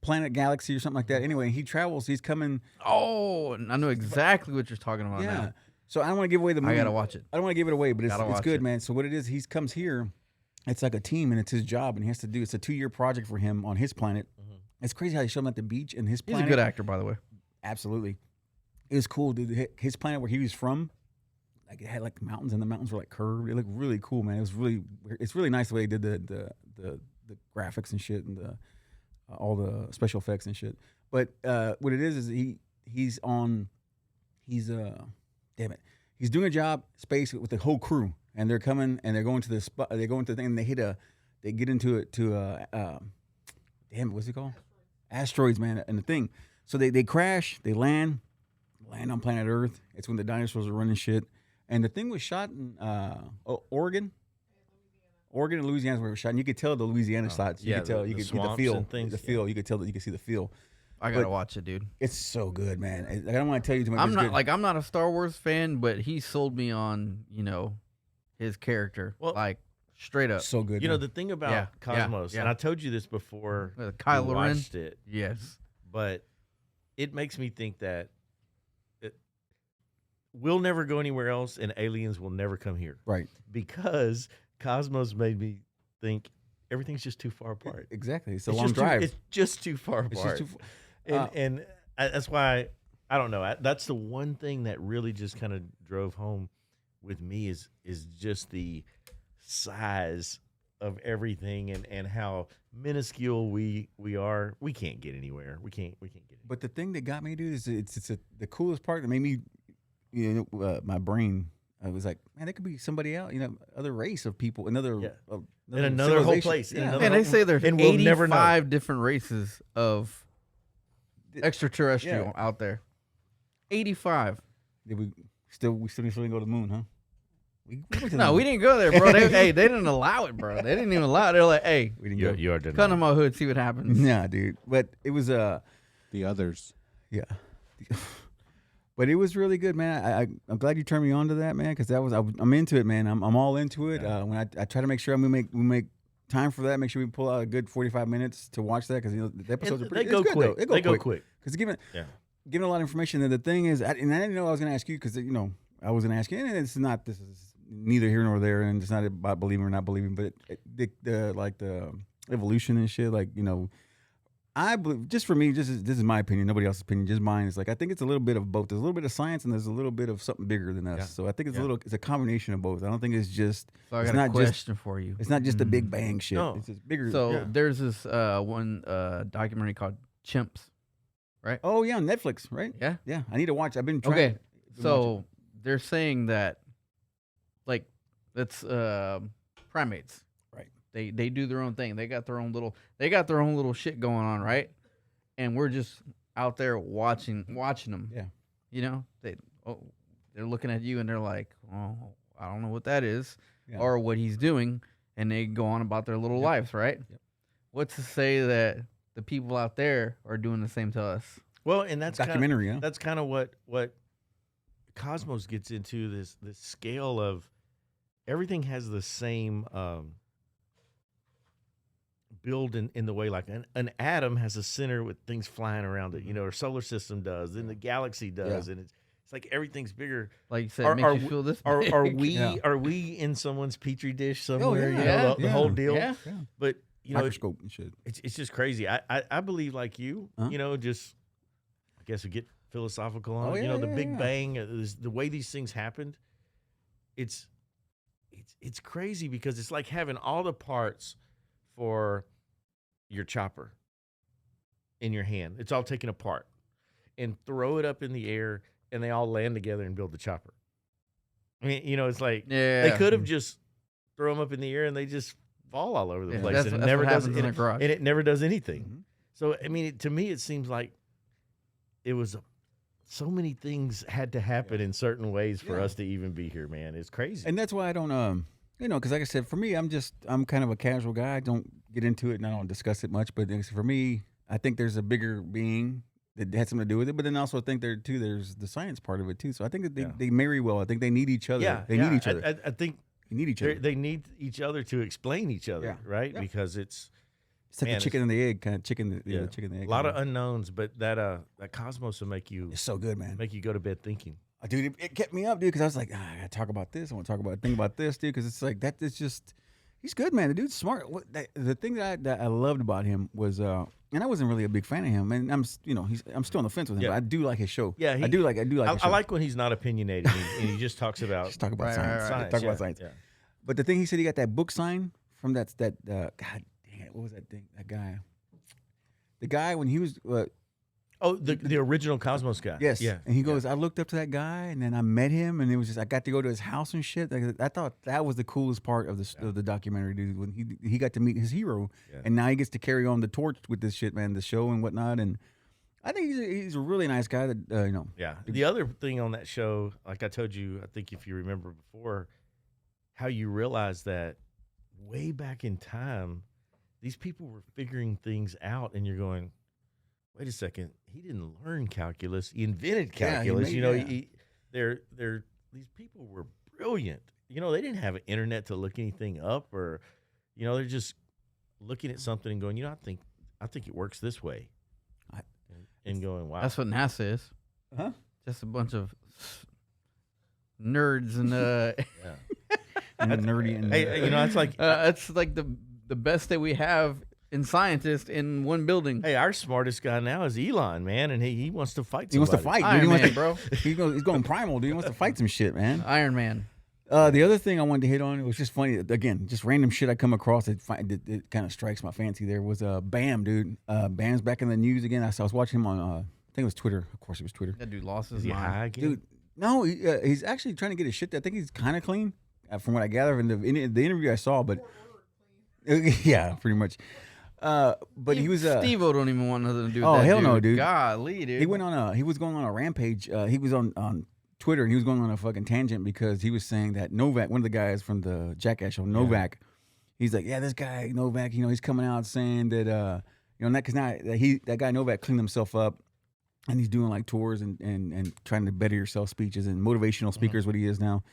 planet, galaxy, or something like that. Anyway, he travels. He's coming. Oh, I know exactly what you're talking about Yeah. now. So I don't want to give away the movie. I gotta watch it. I don't want to give it away, but it's Gotta watch good, it. man. So what it is, he comes here. It's like a team, and it's his job, and he has to do. It's a 2-year project for him on his planet. It's crazy how they show him at the beach and his He's planet. a good actor, by the way. Absolutely, it was cool, dude. His planet where he was from, like it had like mountains, and the mountains were like curved. It looked really cool, man. It's really nice the way they did the graphics and shit, and all the special effects and shit. But what it is he's he's doing a job space with the whole crew, and they're coming and they're going to the spot. They go into the thing, and they get into it what's it called? Asteroids, man, and the thing. So they crash, they land on planet Earth. It's when the dinosaurs are running shit, and the thing was shot in Oregon. Oregon and Louisiana were shot, and you could tell the Louisiana sides. You yeah, could tell, the you could get the swamps feel, and things, the feel. You could tell that you could see the feel. I gotta But- watch it, dude. It's so good, man. I don't want to tell you too much. I'm It's not good. I'm not a Star Wars fan, but he sold me on his character, Well, like straight up. so good. You know man. the thing about Yeah, Cosmos, yeah. and I told you this before. Kylo we Ren. watched it, Yes. but it makes me think that we'll never go anywhere else, and aliens will never come here. Right. Because Cosmos made me think everything's just too far apart. Exactly. It's a It's long just drive. it's just too far It's apart. just too far. And that's why I don't know. That's the one thing that really just kind of drove home with me is just the size of everything and how minuscule we are. We can't get anywhere. We can't get anywhere. But the thing that got me, dude, is the coolest part that made me, my brain. I was like, man, there could be somebody else, other race of people, another in another whole civilization. place. Yeah. And they say there's and we'll never know. 85 different races of extraterrestrial out there. 85. We still need to go to the moon, huh? We went to the No, moon. we didn't go there, bro. They didn't allow it, bro. They didn't even allow it. They're like, hey, We didn't go. You are cut denying. on my hood, see what happens. Nah, dude. But it was The others. yeah. But it was really good, man. I'm glad you turned me on to that, man, because I'm into it, man. I'm all into it. When I try to make sure we make time for that, make sure we pull out a good 45 minutes to watch that, because the episodes are pretty. They go it's good, quick. though. They go quick. Because giving a lot of information. And the thing is, and I didn't know I was going to ask you, because I was going to ask you, and this is neither here nor there, and it's not about believing or not believing, but the evolution and shit, I believe, just for me, this is my opinion, nobody else's opinion, just mine. It's like I think it's a little bit of both. There's a little bit of science and there's a little bit of something bigger than us. Yeah. So I think it's a combination of both. I don't think it's just. So I it's got a not just. question for you. It's not just the Big Bang shit. No. It's just bigger. So there's this one documentary called Chimps, right? Oh yeah, on Netflix, right? Yeah. Yeah, I need to watch. I've been trying. Okay. to So watch they're saying that, like, that's primates. Right. They do their own thing. They got their own little shit going on, right? And we're just out there watching them. Yeah. They're looking at you and they're like, oh, I don't know what that is, Yeah. or what he's doing, and they go on about their little lives, right? Yep. What's to say that the people out there are doing the same to us? Well, and that's documentary. Kinda, that's kind of what Cosmos gets into, this scale of everything has the same build in the way, like an atom has a center with things flying around it. Our solar system does, then the galaxy does, and it's like everything's bigger. Like you said, it makes you feel this big. Are we Yeah. are we in someone's petri dish somewhere? yeah. The whole deal. Yeah. Yeah. But Microscope and shit. it's just crazy. I believe like you, just I guess we get philosophical on it. The Big Bang, the way these things happened. It's crazy because it's like having all the parts for your chopper in your hand. It's all taken apart and throw it up in the air, and they all land together and build the chopper. I mean, it's like they could have just throw them up in the air and they just fall all over the place, That's and it what never does. happens in a garage. And it never does anything. Mhm. So I mean, to me, it seems like it was so many things had to happen in certain ways for us to even be here, man. It's crazy. And that's why I don't because like I said, for me, I'm kind of a casual guy. I don't get into it and I don't discuss it much. But for me, I think there's a bigger being that had something to do with it. But then also I think there's the science part of it too. So I think that they marry well. I think they need each other. They need each other. I think You need each other. they need each other to explain each other, right? Yeah. Because it's like the chicken and the egg kind of chicken. The yeah, chicken and the egg. a lot of unknowns, but that Cosmos will make you It's so good, man. go to bed thinking. Dude, it kept me up, dude, because I was like, I gotta talk about this. I want to think about this, dude, because it's like that. It's just, he's good, man. The dude's smart. The thing that I loved about him was, and I wasn't really a big fan of him, and I'm still on the fence with him. Yeah. But I do like his show. Yeah, I do like. his I show. like when he's not opinionated and he just talks about Just talk about Right, science. right, right. Talk about science. Yeah. But the thing he said, he got that book sign from God dang it, what was that thing? That guy. The guy when he was. Oh, the original Cosmos guy. Yes. Yeah. And he goes, I looked up to that guy, and then I met him, and it was just I got to go to his house and shit. Like, I thought that was the coolest part of the documentary, dude. When he got to meet his hero, and now he gets to carry on the torch with this shit, man, the show and whatnot. And I think he's a really nice guy. That Yeah. The other thing on that show, like I told you, I think if you remember before, how you realize that way back in time, these people were figuring things out, and you're going, wait a second, he didn't learn calculus. He invented calculus. These people were brilliant. They didn't have an internet to look anything up, or, they're just looking at something and going, I think it works this way. And going, wow. That's what NASA is. Huh? Just a bunch of nerds and And nerdy and Hey, you know, it's like it's like the best that we have in scientists in one building. hey, our smartest guy now is Elon, man, and he wants to fight. he wants to somebody. fight, dude. Iron He wants Man, to, bro. he's going primal, dude. He wants to fight some shit, man. Iron Man. The other thing I wanted to hit on, it was just funny. Again, just random shit I come across that it kind of strikes my fancy. There was Bam, dude. Bam's back in the news again. I was watching him on, I think it was Twitter. Of course, it was Twitter. That dude lost his Is he mind. high again? Dude, no, he's actually trying to get his shit. I think he's kind of clean, from what I gather in the interview I saw. But yeah, pretty much. But he was Steve-O don't even want nothing to do with Oh, that hell dude. no, dude. Golly, dude. he was going on a rampage. He was on Twitter and he was going on a fucking tangent because he was saying that Novak, one of the guys from the Jackass show, Novak, he's like, yeah, this guy Novak, he's coming out saying that because now that guy Novak cleaned himself up. And he's doing like tours and trying to better yourself speeches and motivational speakers, what he is now.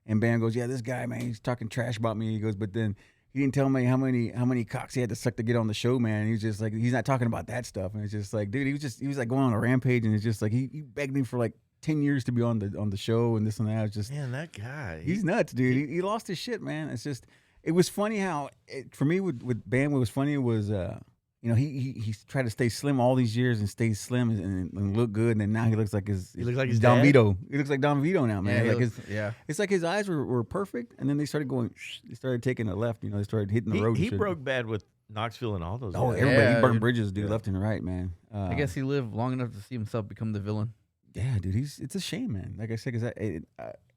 And Bam goes, yeah, this guy, man, he's talking trash about me. He goes, but then he didn't tell me how many cocks he had to suck to get on the show, man. He's just like, he's not talking about that stuff. And it's just like, dude, he was like going on a rampage, and it's just like he begged me for like 10 years to be on the show and this and that. It's just, Man, that guy. he's nuts, dude. He lost his shit, man. It's just, it was funny how for me with Bam, what was funny was he tried to stay slim all these years and stay slim and look good, and then now he looks like his Don dad? Vito. He looks like Don Vito now, man. Yeah, Like yeah. it's like his eyes were perfect, and then they started taking a left. They started hitting the road. He and shit. broke bad with Knoxville and all those. Oh, guys. everybody! Yeah, He burned dude. bridges, dude, left and right, man. I guess he lived long enough to see himself become the villain. Yeah, dude. It's a shame, man. Like I said, because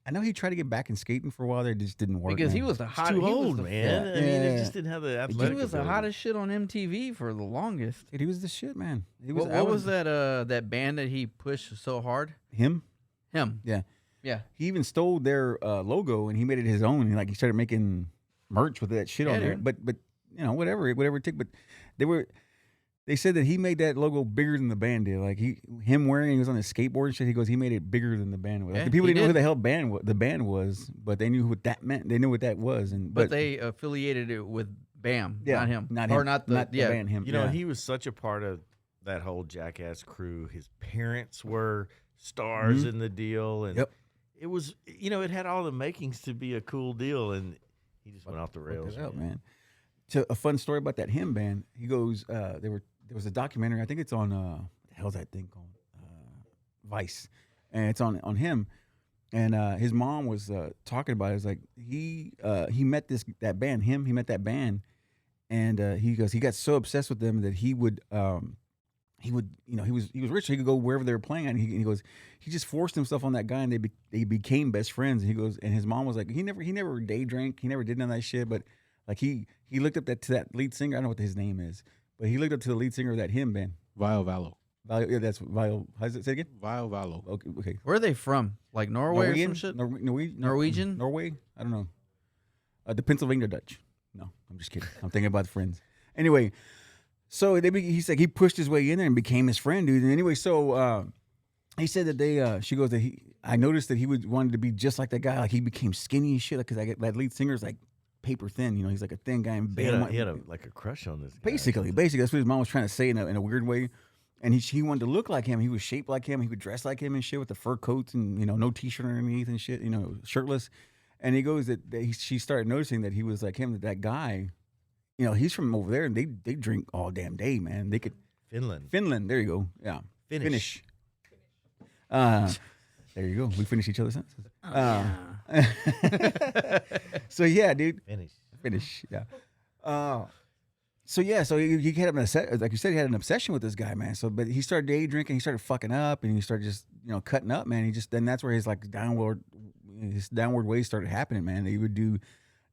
I know he tried to get back in skating for a while. There, it just didn't work. Because man. he was the He's hot. too he was old, the- man. Yeah. I mean, Yeah. it just didn't have the He athletic. was the ability. hottest shit on MTV for the longest. Dude, he was the shit, man. What was that band that he pushed so hard? Him? Him. Yeah. Yeah. He even stole their logo and he made it his own. And, he started making merch with that shit Yeah, on there. dude. But whatever it took. But they said that he made that logo bigger than the band did. Like him wearing, he was on his skateboard and shit. He goes, he made it bigger than the band was. Like, Yeah, the people he didn't know who did. the hell the band was, but they knew what that meant. They knew what that was. But they affiliated it with Bam, yeah, not him. not Or him, not the band. Him. You know, yeah. he was such a part of that whole Jackass crew. His parents were stars in the deal, and Yep. it was, it had all the makings to be a cool deal, and he just went off the Fucked rails, it up, man. man. So a fun story about that him band. He goes, there was a documentary. I think it's on what the hell's that thing called? Vice, and it's on him. And his mom was talking about it. It's like he met that band. He met that band, and he goes, he got so obsessed with them that he was rich. So he could go wherever they were playing, and he goes, he just forced himself on that guy, and they became best friends. And he goes, and his mom was like, he never day drank, he never did none of that shit, but like he looked up to that lead singer. I don't know what his name is, but he looked up to the lead singer of that him band. Vile Valo. Yeah, that's Vile. How's it say again? Vile Valo. Okay. Where are they from? Like Norway or some shit? Norwegian? Norway? I don't know. The Pennsylvania Dutch. No, I'm just kidding. I'm thinking about friends. Anyway, so he's like, he pushed his way in there and became his friend, dude. And anyway, so he said that she goes that I noticed that he wanted to be just like that guy. Like he became skinny and shit. Because that lead singer's like paper thin. He's like a thin guy. And He had a crush on this guy. Basically, that's what his mom was trying to say in a weird way. And he wanted to look like him. He was shaped like him. He would dress like him and shit with the fur coats and no t-shirt underneath and shit. Shirtless. And he goes that she started noticing that he was like him. That guy, he's from over there and they drink all damn day, man. They could Finland. There you go. Yeah, Finnish. There you go. We finish each other's sentences. So yeah, dude. Finish. Yeah. So he had like you said, he had an obsession with this guy, man. So, but he started day drinking, he started fucking up, and he started just cutting up, man. Then that's where his like downward ways started happening, man. He would do.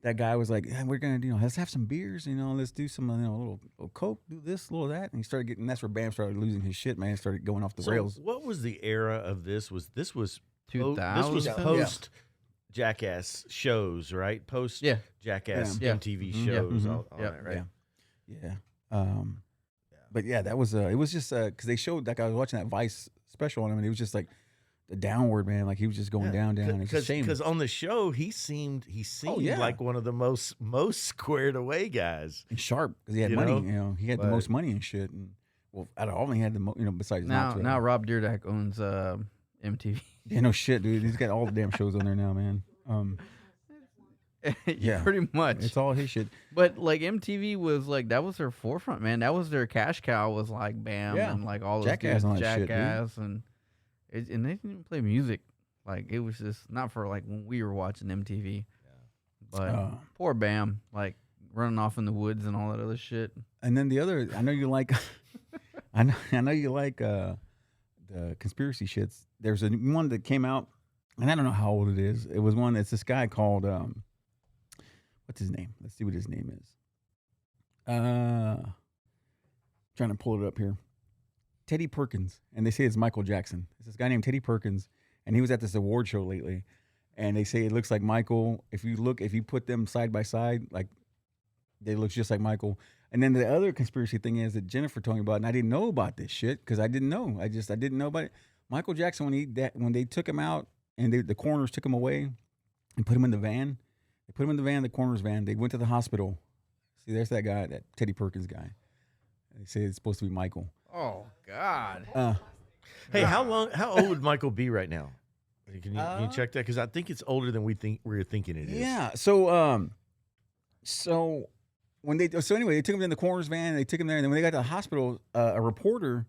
That guy was like, we're gonna let's have some beers, let's do some a little coke, do this, a little that, and he started getting. That's where Bam started losing his shit, man. He started going off the rails. What was the era of this? Was 2000? This was Yeah. post Jackass shows, right? Post Jackass Yeah. MTV Mhm. shows, Yeah. all that, right? Yeah. But yeah, that was it was just because they showed, like, I was watching that Vice special on him, and it was just like the downward, man. Like he was just going down. It's a shame. Because on the show he seemed yeah. like one of the most squared away guys. And sharp because he had You money. know? He had the But- most money and shit. And out of all, he had the besides Now Knoxville. Rob Dyrdek owns MTV. Yeah, no shit, dude. He's got all the damn shows on there now, man. Yeah, pretty much. It's all his shit. But like MTV was like that was their forefront, man. That was their cash cow. Was like Bam Yeah. and like all those Jackass dudes, and all that shit, dude. Jackass and they didn't even play music. Like it was just not for like when we were watching MTV. But poor Bam, like running off in the woods and all that other shit. And then the other, I know you like, I know you like the conspiracy shits. There's one that came out, and I don't know how old it is. It was one. It's this guy called what's his name? Let's see what his name is. Trying to pull it up here. Teddy Perkins, and they say it's Michael Jackson. It's this guy named Teddy Perkins, and he was at this award show lately, and they say it looks like Michael. If you put them side by side, like they look just like Michael. And then the other conspiracy thing is that Jennifer told me about, and I didn't know about this shit because I didn't know. I didn't know about it. Michael Jackson, when they took him out and the coroners took him away and put him in the van, the coroner's van. They went to the hospital. See, there's that guy, that Teddy Perkins guy. They say it's supposed to be Michael. Oh God. Hey, how old would Michael be right now? Can you check that? Because I think it's older than we're thinking it is. Yeah. So anyway, they took him in the coroner's van. And they took him there, and then when they got to the hospital, a reporter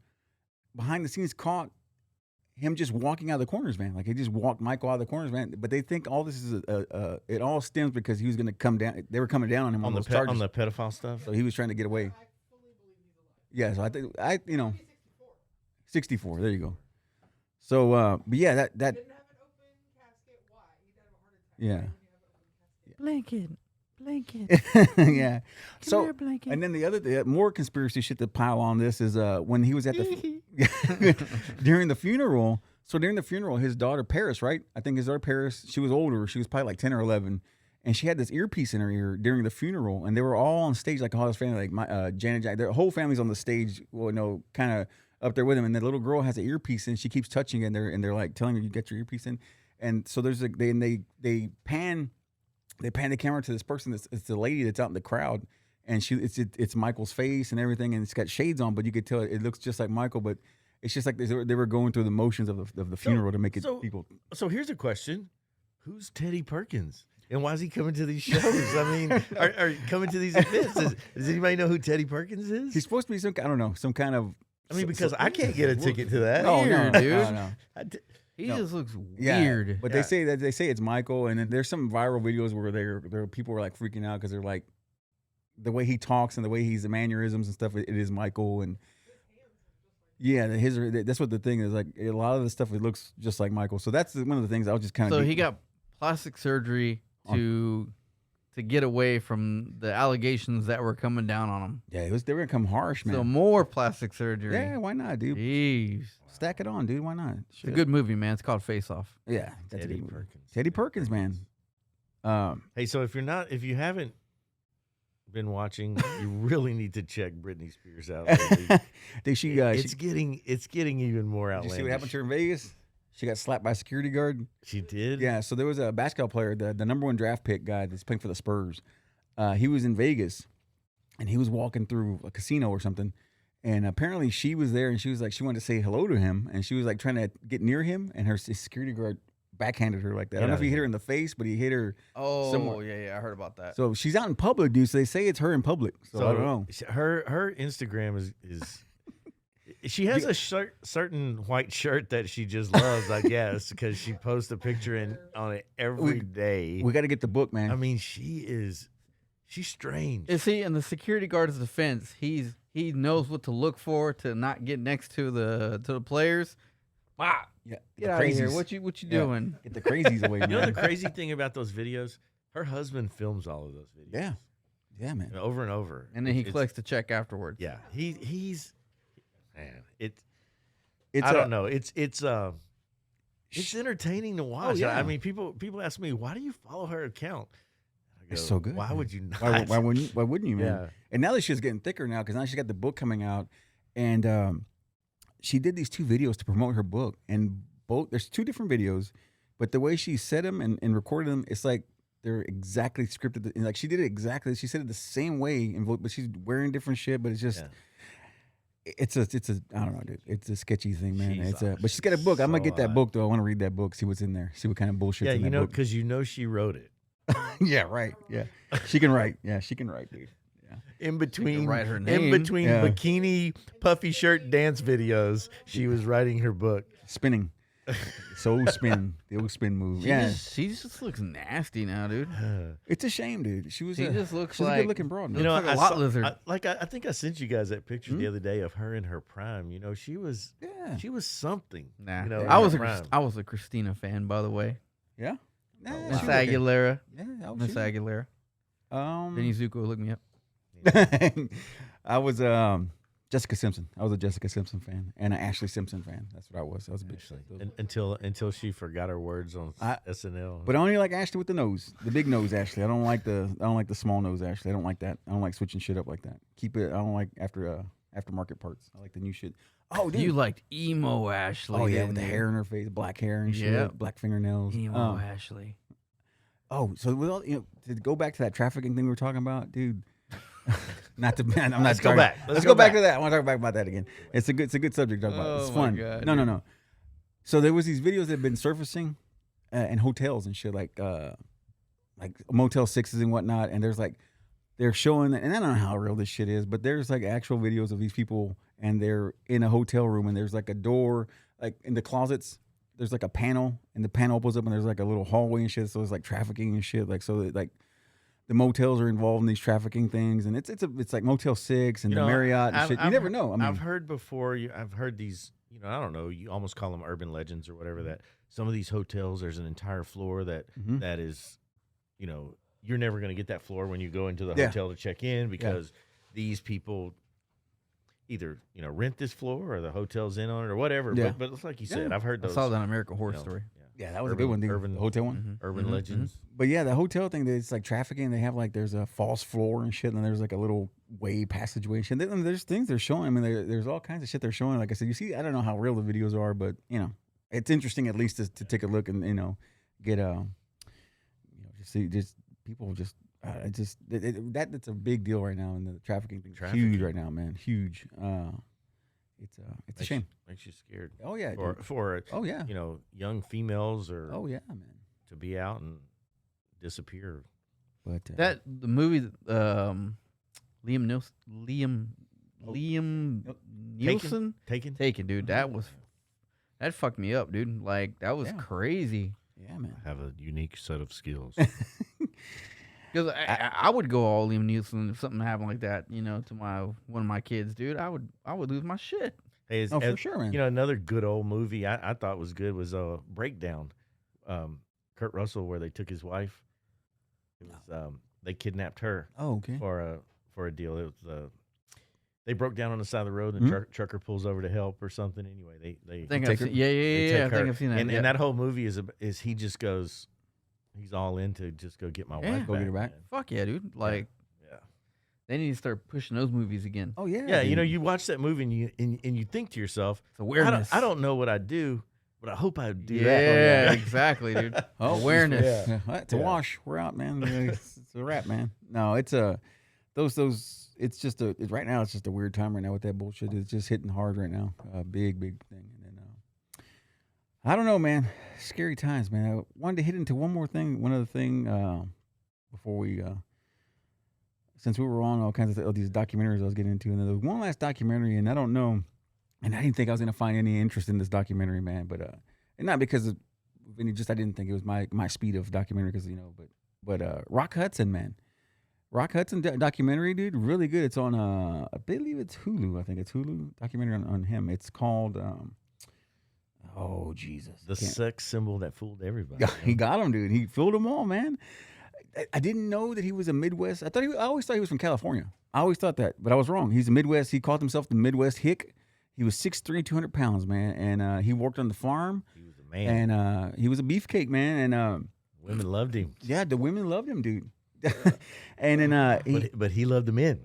behind the scenes caught him just walking out of the coroner's van. Like he just walked Michael out of the coroner's van. But they think all this is it all stems because he was going to come down. They were coming down on him on those charges. On the pedophile stuff. So he was trying to get away. Yeah. So I think 64. There you go. So, but yeah, that. Didn't have an open casket. Why? He died of a heart attack. Yeah. Blanket. Yeah. So, here, blanket. and then the more conspiracy shit to pile on this is when he was at the during the funeral. So during the funeral, his daughter Paris, right? I think his daughter Paris, she was older. She was probably like 10 or 11, and she had this earpiece in her ear during the funeral, and they were all on stage like all his family, like Janet, Jack. Their whole family's on the stage. Well, kind of up there with him, and the little girl has an earpiece, and she keeps touching it, and they're like telling her, "You get your earpiece in," and so there's they pan the camera to this person. It's the lady that's out in the crowd, and it's Michael's face and everything, and it's got shades on, but you could tell it looks just like Michael, but it's just like they were going through the motions of the funeral to make it people. So here's a question: who's Teddy Perkins, and why is he coming to these shows? I mean, are coming to these events? Does anybody know who Teddy Perkins is? He's supposed to be some kind of. I mean, because I can't get a ticket to that. Oh no, dude. No. He just looks Yeah, weird. but they say it's Michael, and then there's some viral videos where there people were like freaking out because they're like the way he talks and the way he's the mannerisms and stuff. It is Michael, and yeah, that's what the thing is like. A lot of the stuff it looks just like Michael. So that's one of the things I was just kind of. So he got plastic surgery to get away from the allegations that were coming down on him. Yeah, they were gonna come harsh, man. So more plastic surgery. Yeah, why not, dude? Jeez. Stack it on, dude. Why not? It's a good movie, man. It's called Face Off. Yeah, that's Teddy a good movie. Perkins. Teddy Perkins, man. Hey, so if you haven't been watching, you really need to check Britney Spears out. It's getting even more Did outlandish. you see what happened to her in Vegas? She got slapped by a security guard. She did. Yeah, so there was a basketball player, the number one draft pick guy that's playing for the Spurs. He was in Vegas, and he was walking through a casino or something, and apparently she was there, and she was like, she wanted to say hello to him, and she was like trying to get near him, and her security guard backhanded her like that. I don't know if he hit her in the face, but he hit her. Oh, somewhere. yeah, I heard about that. So she's out in public, dude. So they say it's her in public. So I don't know. Her Instagram is she has a certain white shirt that she just loves, I guess, because she posts a picture on it every day. We got to get the book, man. I mean, she's strange. You see, in the security guard's defense, he knows what to look for to not get next to the players. Wow. Yeah, Get out of here. What you doing? Get the crazies away, man. You know the crazy thing about those videos? Her husband films all of those videos. Yeah, man. Over and over. And then he collects the check afterwards. Yeah. He's man, It's I don't know. It's entertaining to watch. Oh, yeah. I mean, people ask me, why do you follow her account? I go, It's so good. Why man. would you not? Why wouldn't you, man? Yeah. And now that she's getting thicker now, because now she's got the book coming out, and she did these 2 videos to promote her book, and there's 2 different videos, but the way she said them and recorded them, it's like they're exactly scripted. Like she did it exactly. She said it the same way, but she's wearing different shit. But it's just. Yeah. it's a I don't know, dude. It's a sketchy thing, man. She's But she's got a book. I'm gonna so get that hot. book though. I want to read that book, see what's in there, see what kind of bullshit. Yeah, in you that know, book. because she wrote it. Yeah, right. Yeah, she can write. Yeah, she can write, dude. Yeah. In between, write her in name. between Yeah. bikini puffy shirt dance videos, she was writing her book. Spinning. Soul spin. The old spin move. Yeah. She just looks nasty now, dude. It's a shame, dude. She was She a, just looks she's a like- good looking broad, man. You know, like a I lot saw- lizard. I think I sent you guys that picture the other day of her in her prime. You know, she was Yeah. she was something. Nah, You know, in I was her a prime. I was a Christina fan, by the way. Yeah. Nah, Miss she was okay. Aguilera. Yeah, Miss Aguilera. Vinnie Zuko, look me up. I was Jessica Simpson. I was a Jessica Simpson fan and an Ashley Simpson fan. That's what I was. I was a big Until she forgot her words on SNL. But I only like Ashley with the nose, the big nose. Ashley, I don't like the small nose. Ashley, I don't like that. I don't like switching shit up like that. Keep it. I don't like aftermarket parts. I like the new shit. Oh, dude. You liked emo Ashley. Oh yeah, didn't with the you? hair in her face, black hair and shit, Yep. black fingernails. Emo Ashley. Oh, so with all, to go back to that trafficking thing we were talking about, dude. Not to man, I'm not. Let's go sorry. back. Let's go back to that. I want to talk back about that again. It's a good subject to talk about. It's Oh, fun. my God, No. So there was these videos that have been surfacing in hotels and shit, like Motel 6s and whatnot. And there's like they're showing, and I don't know how real this shit is, but there's like actual videos of these people, and they're in a hotel room, and there's like a door, like in the closets. There's like a panel, and the panel opens up, and there's like a little hallway and shit. So it's like trafficking and shit, like so that, like. The motels are involved in these trafficking things, and it's like Motel 6 and You the know, Marriott and shit. You never know. I mean, I've heard before. I've heard these. You know, I don't know. You almost call them urban legends or whatever. That some of these hotels, there's an entire floor that that is, you know, you're never going to get that floor when you go into the hotel to check in because these people either rent this floor or the hotel's in on it or whatever. Yeah. But it's like you said, I've heard I those. saw that on American Horror you know, Story. yeah, that was a good one. The hotel one. Urban legends. But yeah, the hotel thing, it's like trafficking. They have like there's a false floor and shit, and there's like a little way passageway and shit. And there's things they're showing. I mean, there's all kinds of shit they're showing. Like I said, you see, I don't know how real the videos are, but it's interesting at least to take a look and get just see just people just that's a big deal right now, and the trafficking thing's huge right now, man. Huge. It's a shame. Makes you scared. Oh yeah. For Oh yeah. young females or Oh yeah, man. to be out and disappear. But The movie Liam Nielsen Taken. dude, that fucked me up, dude. Like that was Yeah. crazy. yeah, man. Have a unique set of skills. Because I would go all Liam Nielsen if something happened like that, to one of my kids, dude. I would lose my shit. Hey, For sure, man. Another good old movie I thought was good was Breakdown. Kurt Russell, where they took his wife. It was they kidnapped her Oh, okay. for a deal. It was they broke down on the side of the road, and the trucker pulls over to help or something. Anyway, they I think take I've her- seen, yeah. they I take think her. I've seen that. And, yeah. and that whole movie is he just goes, he's all in to just go get my Yeah. wife Go get her back. man. Fuck yeah, dude. Like Yeah. they need to start pushing those movies again. Oh yeah. Yeah, dude. you watch that movie and you think to yourself, It's awareness. I don't know what I'd do, but I hope I would do Yeah, that. exactly, dude. Oh, Awareness. Yeah. It's a wash. We're out, man. It's a wrap, man. No, it's a those. It's just right now. It's just a weird time right now with that bullshit. It's just hitting hard right now. Big thing. And then I don't know, man. Scary times, man. I wanted to hit into one other thing before we. Since we were on all kinds of these documentaries I was getting into, and there was one last documentary, and I don't know, and I didn't think I was going to find any interest in this documentary, man. But and not because of Vinnie, just I didn't think it was my speed of documentary, because but Rock Hudson, man. Rock Hudson documentary, dude, really good. It's on I believe it's Hulu. I think it's Hulu documentary on him. It's called oh Jesus, The sex symbol that fooled everybody. he got him, dude. He fooled them all, man. I didn't know that he was a Midwest. I always thought he was from California. I always thought that, but I was wrong. He's a Midwest. He called himself the Midwest Hick. He was 6'3", 200 pounds, man, and he worked on the farm. He was a man. And he was a beefcake, man, and Women loved him. yeah, the women loved him, dude. And then But he loved the men.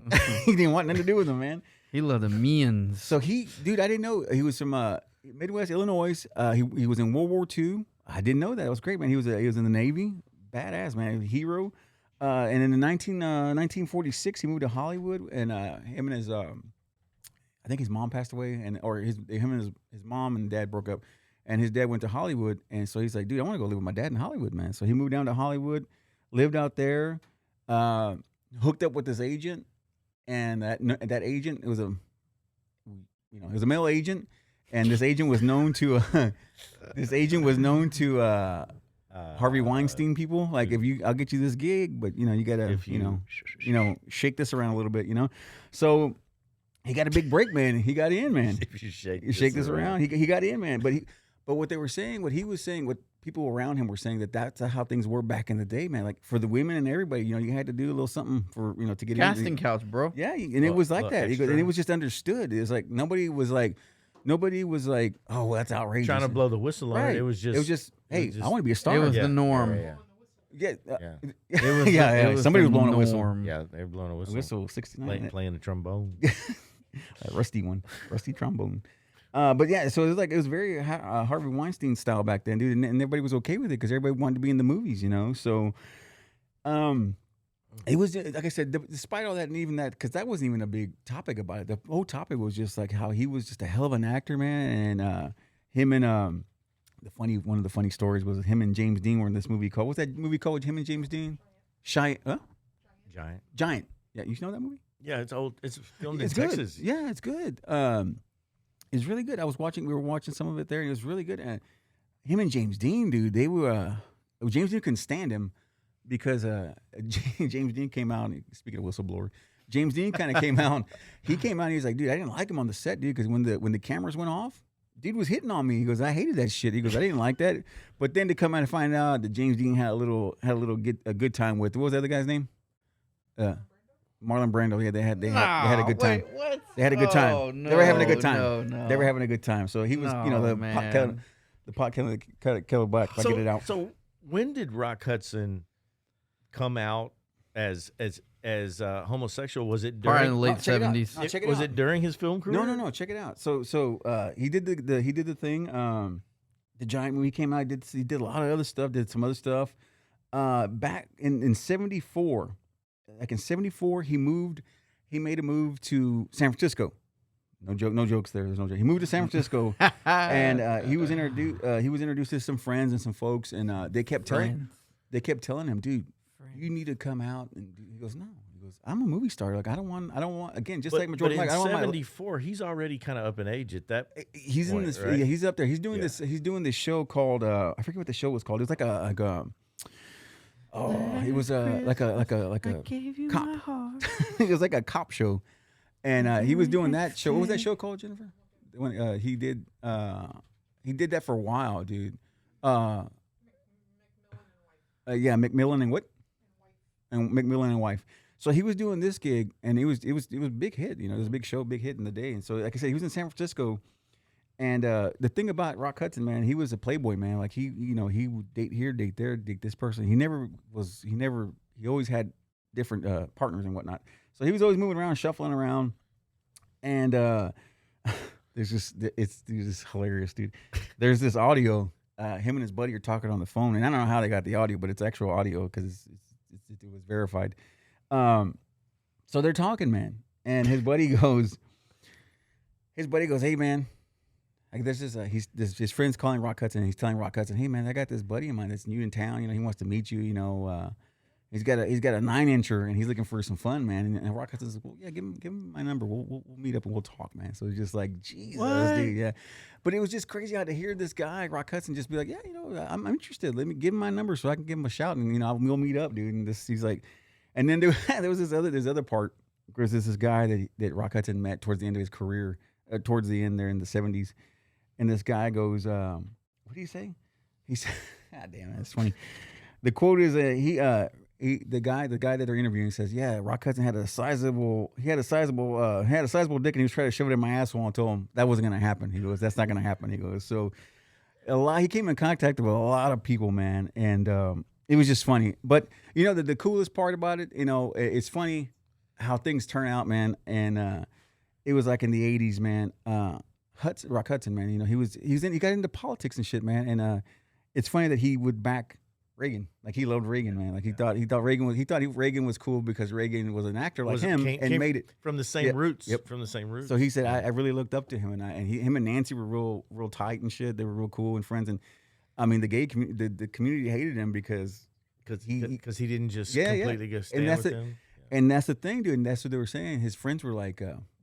he didn't want nothing to do with him, man. He loved the means. So dude, I didn't know he was from Midwest Illinois. He was in World War II. I didn't know that. It was great, man. He was in the Navy. Badass, man. Hero. And in 1946, he moved to Hollywood, and him and his I think his mom passed away, or him and his mom and dad broke up, and his dad went to Hollywood, and so he's like, dude, I want to go live with my dad in Hollywood, man. So he moved down to Hollywood, lived out there, hooked up with this agent, and that agent, it was a male agent, and this agent was known to Harvey Weinstein people. Like, I'll get you this gig, but you gotta shake this around a little bit, So he got a big break, man. He got in, man. If you shake this around, he got in, man. But what they were saying, what he was saying, what people around him were saying, that's how things were back in the day, man. Like for the women and everybody, you had to do a little something for to get in. Casting couch, bro. Yeah, and it was like that. He goes, and it was just understood. It was like nobody was like, oh, well, that's outrageous. Trying to blow the whistle on it. It was just, hey, I want to be a star. It was the norm. Yeah. It was somebody was the blowing a whistle. norm. Yeah, they were blowing a whistle. A whistle, 69. Playing the trombone. A rusty trombone. But yeah, so it was very Harvey Weinstein style back then, dude, and everybody was okay with it because everybody wanted to be in the movies, So, it was like I said, despite all that, and even that, because that wasn't even a big topic about it. The whole topic was just like how he was just a hell of an actor, man, and him and one of the funny stories was him and James Dean were in this movie called, what's that movie called with him and James Dean? Giant. Yeah, you know that movie? Yeah, it's old. It's filmed It's in good. Texas. Yeah, it's good. It's really good. We were watching some of it there, and it was really good. And him and James Dean, dude, they were. James Dean couldn't stand him because James Dean came out. Speaking of whistleblower, James Dean kind of came out. He came out. And he was like, dude, I didn't like him on the set, dude, because when the cameras went off, dude was hitting on me. He goes, I hated that shit. He goes, I didn't like that. But then to come out and find out that James Dean had a good time with, what was the other guy's name? Marlon Brando. Yeah, they had a good time. Wait, what? They had a good time. Oh, no, they were having a good time. No. They were having a good time. So he was, the pot killer black. If I get it out. So when did Rock Hudson come out as homosexual? Was it Probably during in the late '70s. Check it was out. it during his film career? No. Check it out. So he did the thing. The Giant movie came out. He did a lot of other stuff. Did some other stuff. Back in '74. Like in '74, he made a move to San Francisco. No jokes there. There's no joke. He moved to San Francisco, and he was introduced to some friends and some folks, and they kept telling him, dude, you need to come out. And he goes, no. He goes, I'm a movie star. Like I don't want. Again, just like Majority. But in I don't '74, he's already kind of up in age at that. He's point, in this. right? Yeah, he's up there. He's doing this. He's doing this show called. I forget what the show was called. It was like a. It was like a gave you cop. my heart. It was like a cop show, and he was doing that show. What was that show called, Jennifer? When he did that for a while, dude. Yeah, McMillan and what? And McMillan and wife. So he was doing this gig, and it was a big hit. It was a big show, big hit in the day. And so, like I said, he was in San Francisco. And the thing about Rock Hudson, man, he was a playboy, man. Like he would date here, date there, date this person. He always had different partners and whatnot. So he was always moving around, shuffling around. And it's just hilarious, dude. There's this audio. Him and his buddy are talking on the phone, and I don't know how they got the audio, but it's actual audio because it was verified. So they're talking, man, and his buddy goes, hey, man. Like this is his friend's calling Rock Hudson, and he's telling Rock Hudson, hey man, I got this buddy of mine that's new in town. He wants to meet you. He's got a 9-incher, and he's looking for some fun, man. And Rock Hudson's like, well, yeah, give him my number. We'll meet up and we'll talk, man. So it's just like, Jesus, dude, yeah. But it was just crazy how to hear this guy Rock Hudson just be like, yeah, I'm interested. Let me give him my number so I can give him a shout, and we'll meet up, dude. And he's like, and then there was this other part because there's this guy that Rock Hudson met towards the end of his career, towards the end there in the '70s. And this guy goes, what do you say? He said, God damn it, that's funny. The quote is the guy that they're interviewing says, yeah, Rock Hudson had a sizable dick, and he was trying to shove it in my asshole and told him that wasn't gonna happen. He goes, that's not gonna happen. He goes, so he came in contact with a lot of people, man, and it was just funny. But the coolest part about it, it's funny how things turn out, man. And it was like in the '80s, man. Rock Hudson, man, he got into politics and shit, man. And it's funny that he would back Reagan. Like he loved Reagan, man. Like he thought Reagan was cool because Reagan was an actor like him and made it from the same roots. Yep. From the same roots. So he said, I really looked up to him, him and Nancy were real tight and shit. They were real cool and friends. And I mean, the gay community, the community hated him because he didn't just completely go stand with them. And that's the thing, dude. And that's what they were saying. His friends were like,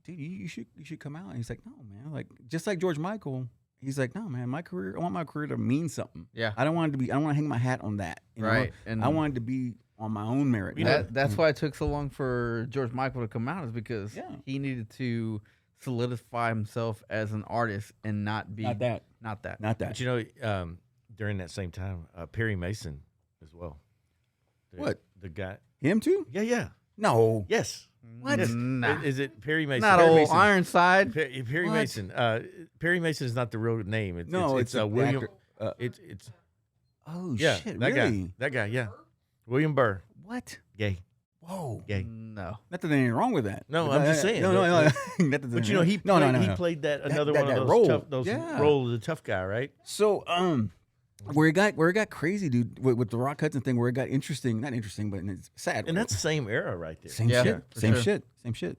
dude, you should come out. And he's like, no, man. Like just like George Michael. He's like, no, man, I want my career to mean something. Yeah. I don't want to hang my hat on that. You know? And I want it to be on my own merit. That's why it took so long for George Michael to come out, is because he needed to solidify himself as an artist and not that. But you know, during that same time, Perry Mason as well. The guy? Him too? Yeah. No. Yes. What? Yes. Nah. Is it Perry Mason? Not Perry old Mason. Ironside. Perry Mason. Perry Mason is not the real name. It's William. It's shit, really? That guy. Yeah. William Burr. What? Gay. Whoa. Gay. No. Not that there's anything wrong with that. No, I'm just saying. No. But you know, he played that another one of those role. Tough, those role of the tough guy, right? So, where it got crazy, dude, with the Rock Hudson thing, where it got not interesting, but it's sad. And that's the same era right there. Same shit.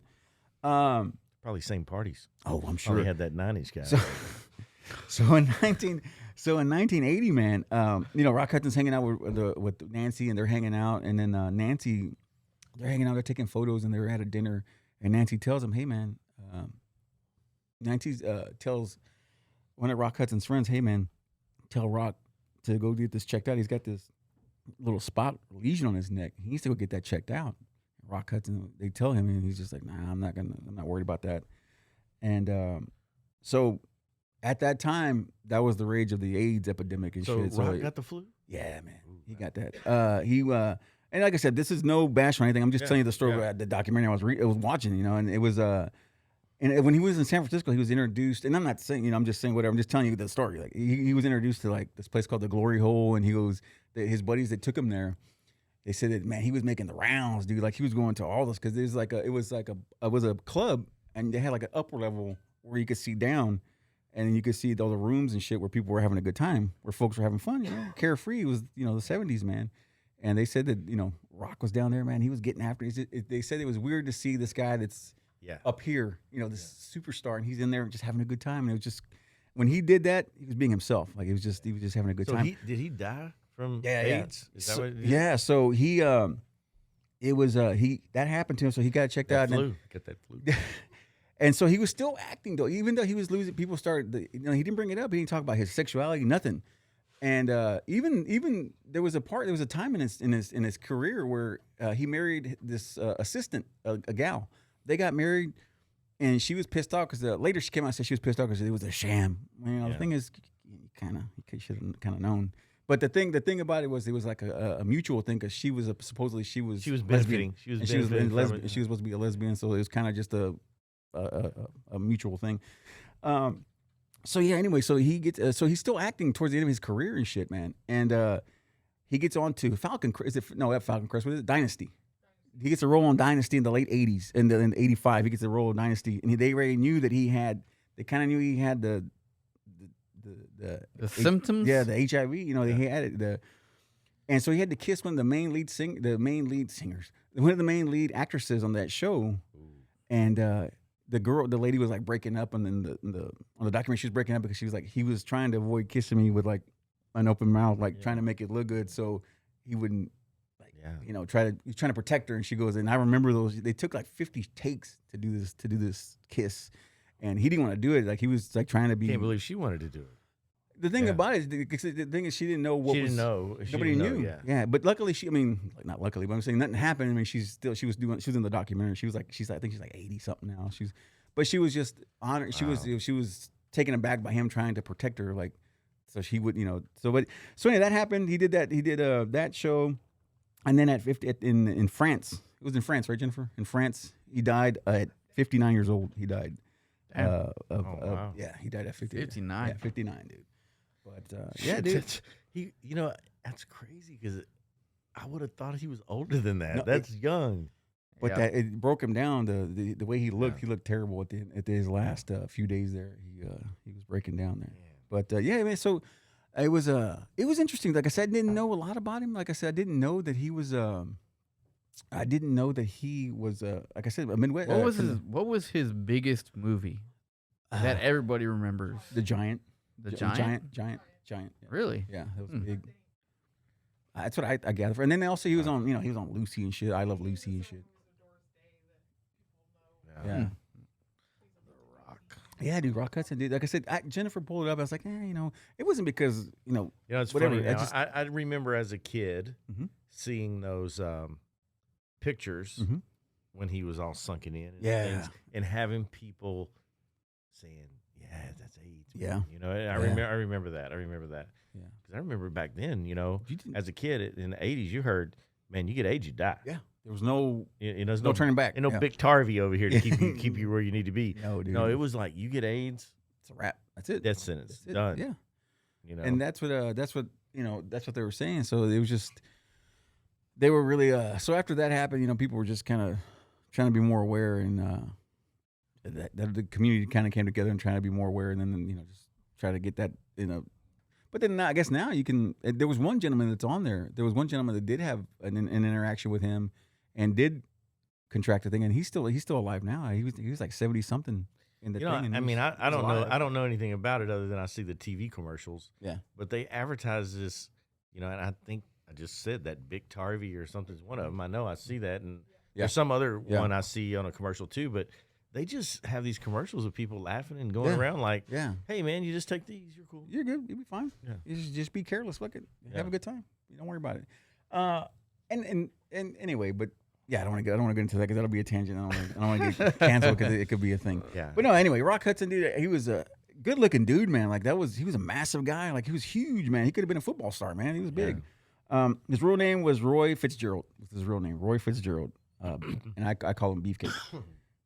Probably same parties. Oh, I'm sure. Probably had that 90s guy. So in 1980, man, you know, Rock Hudson's hanging out with Nancy, and they're hanging out, and then Nancy, they're hanging out, they're taking photos, and they're at a dinner, and Nancy tells him, hey, man, Nancy tells one of Rock Hudson's friends, hey, man, tell Rock to go get this checked out. He's got this little spot lesion on his neck. He needs to go get that checked out. Rock Hudson, they tell him, and he's just like, nah, I'm not worried about that. And so at that time, that was the rage of the AIDS epidemic and shit. So Rock got the flu? Yeah, man. He got that. And like I said, this is no bash or anything. I'm just telling you the story about the documentary I was watching, you know, and it was and when he was in San Francisco, he was introduced, and I'm not saying, you know, I'm just saying whatever. I'm just telling you the story. Like he was introduced to like this place called the Glory Hole, and he goes, his buddies that took him there, they said that, man, he was making the rounds, dude. Like he was going to all this because it was a club, and they had like an upper level where you could see down, and you could see all the rooms and shit where people were having a good time, where folks were having fun, you know, carefree. It was, you know, the 70s, man. And they said that, you know, Rock was down there, man. He was getting after it. They said it was weird to see this guy that's up here, you know, this superstar, and he's in there just having a good time. And it was just, when he did that, he was being himself. Like he was just having a good time. Did he die from AIDS? Is that what it is? Yeah. So he, it was that happened to him. So he got checked out. Got that flu. And so he was still acting though, even though he was losing. People started, you know, he didn't bring it up. He didn't talk about his sexuality, nothing. And even there was a time in his career where he married this assistant, a gal. They got married, and she was pissed off because later she came out and said she was pissed off because it was a sham. You know, the thing is, you should have kind of known. But the thing about it was like a mutual thing because she was supposedly she was benefiting. She was lesbian. She was supposed to be a lesbian, so it was kind of just a mutual thing. So yeah, anyway, so he gets he's still acting towards the end of his career and shit, man. And he gets on to Falcon Crest. Falcon Crest? What is it? Dynasty. He gets a role on Dynasty in the late 80s. In 85, he gets a role on Dynasty. And they already knew that they kind of knew he had the symptoms? Yeah, the HIV, you know, he had it. And so he had to kiss one of the main lead singers, one of the main lead actresses on that show. And the lady was like breaking up, and then on the documentary she was breaking up because she was like, he was trying to avoid kissing me with like an open mouth, like trying to make it look good so he wouldn't you know, he's trying to protect her. And she goes, and I remember they took like 50 takes to do this kiss, and he didn't want to do it. Like he was like trying to be. Can't believe she wanted to do it. The thing about it is, the thing is, she didn't know what was. Nobody knew. Yeah, but luckily not luckily, but I'm saying nothing happened. I mean, she was in the documentary. She was I think she's like 80 something now. But she was just honored. She was taken aback by him trying to protect her, like, so she would, you know. So anyway, that happened. He did that show, and then at 50 in France, it was in France, right, Jennifer? In France, he died at 59 years old. He died. Wow. Yeah, he died at 59. Yeah, 59, dude. But yeah, dude. You know, that's crazy because I would have thought he was older than that. No, that's young. But that it broke him down. The way he looked, he looked terrible at his last few days there. He was breaking down there. Yeah. But yeah, man. So It was interesting. Like I said, I didn't know a lot about him. Like I said, I didn't know that he was like I said, a Midwest. What was his biggest movie that everybody remembers? The Giant. The Giant? Giant. Yeah. Really? Yeah, that was big. That's what I gather. And then also he was on, he was on Lucy and shit. I Love Lucy and shit. Yeah. Yeah, dude, Rock Hudson, dude. Like I said, Jennifer pulled it up. I was like, it wasn't because, It's whatever. funny. Now, I remember as a kid seeing those pictures when he was all sunken in and things, and having people saying, "Yeah, that's AIDS." Man. Yeah, I remember that. Yeah, because I remember back then, as a kid in the '80s, you heard, "Man, you get AIDS, you die." Yeah, there was no, there's no turning back. And no Big Tarvey over here to keep you where you need to be. No, dude. No, it was like you get AIDS, it's a wrap. That's it. Death sentence. That's it. Done. Yeah, and that's what they were saying. So it was just. They were really so after that happened, people were just kind of trying to be more aware, and that the community kind of came together and trying to be more aware, and then just try to get that But then I guess now you can. There was one gentleman that's on there. There was one gentleman that did have an interaction with him, and did contract the thing, and he's still alive now. He was like 70 something in the thing. I don't know. I don't know anything about it other than I see the TV commercials. Yeah, but they advertise this, and I think. I just said that Big Tarvey or something's one of them. I know I see that, and there's some other one I see on a commercial too. But they just have these commercials of people laughing and going around like, "Hey man, you just take these, you're cool, you're good, you'll be fine. Yeah, you just be careless, fuck it, have a good time. You don't worry about it." And anyway, but I don't want to get into that because that'll be a tangent. I don't want to get canceled because it could be a thing. Yeah, but no, anyway, Rock Hudson, dude, he was a good looking dude, man. Like he was a massive guy. Like he was huge, man. He could have been a football star, man. He was big. Yeah. His real name was Roy Fitzgerald. That's his real name, Roy Fitzgerald. And I call him Beefcake.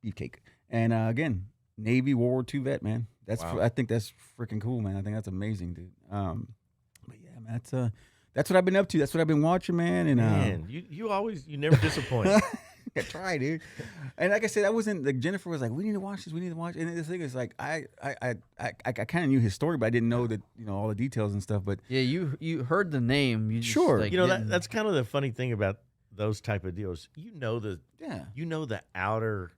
Beefcake. And again, Navy World War II vet, man. I think that's freaking cool, man. I think that's amazing, dude. But yeah, man, that's what I've been up to. That's what I've been watching, man. And man, you never disappoint. I try, dude. And like I said, I wasn't like Jennifer was like, we need to watch this. And the thing is, like, I kind of knew his story, but I didn't know that all the details and stuff. But yeah, you heard the name. You just, sure, like, that's kind of the funny thing about those type of deals. You know the outer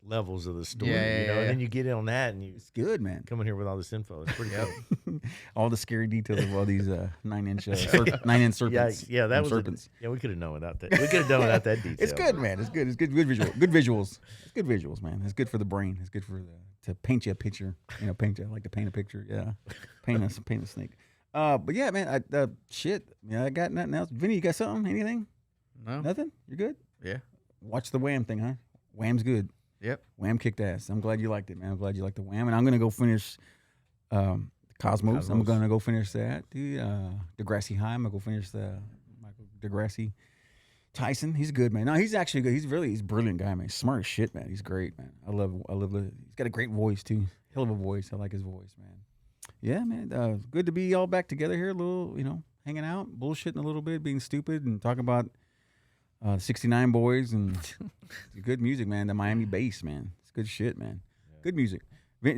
levels of the story. And then you get in on that, and it's good, man. Coming here with all this info, it's pretty good. All the scary details of all these 9-inch serpents. Yeah, that was serpents. We could have known without that. We could have done without that detail. It's good, man. It's good. It's good visuals. Good visuals. It's good visuals, man. It's good for the brain. It's good for to paint you a picture. I like to paint a picture. Yeah, paint a snake. But yeah, man. I got nothing else. Vinny, you got something? Anything? No. Nothing. You're good. Yeah. Watch the Wham thing, huh? Wham's good. Yep. Wham kicked ass. I'm glad you liked it, man. I'm glad you liked the Wham. And I'm going to go finish Cosmos. I'm going to go finish that. Dude, Degrassi High. I'm going to go finish the Michael Degrassi. Tyson, he's good, man. No, he's actually good. He's a brilliant guy, man. Smart as shit, man. He's great, man. I love he's got a great voice, too. Hell of a voice. I like his voice, man. Yeah, man. Good to be all back together here. A little, hanging out, bullshitting a little bit, being stupid, and talking about 69 Boyz and good music, man. The Miami bass, man. It's good shit, man. Yeah. Good music.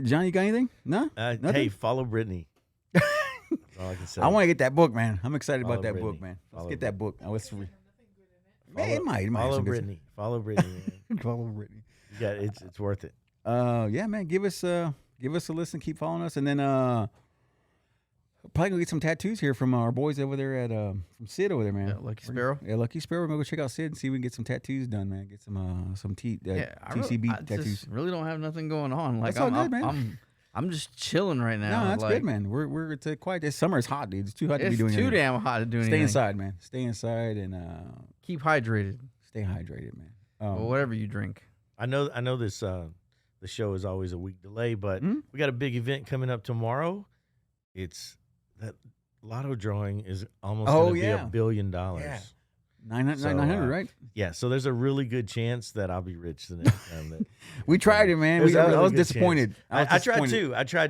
Johnny, you got anything? No? Hey, follow Brittany. That's all I can say. I want to get that book, man. I'm excited about that book, man. Let's get that book. It might. Follow Brittany. Follow Brittany, man. Follow Brittany. It's worth it. Yeah, man. Give us a listen. Keep following us, and then probably gonna get some tattoos here from our boys over there at from Sid over there, man. Yeah, Lucky Sparrow. Yeah, Lucky Sparrow. We're gonna go check out Sid and see if we can get some tattoos done, man. Get some TCB tattoos. Really don't have nothing going on. Like, that's all good, man. I'm just chilling right now. No, that's good, man. We're quiet. This summer is hot, dude. It's too hot to be doing anything. It's too damn hot to do anything. Stay inside, man. Stay inside and keep hydrated. Stay hydrated, man. Well, whatever you drink. I know this. The show is always a week delay, but we got a big event coming up tomorrow. It's that lotto drawing is almost going to be $1 billion. Yeah. 900, right? Yeah, so there's a really good chance that I'll be rich the next time. We tried it, man. I was disappointed. I tried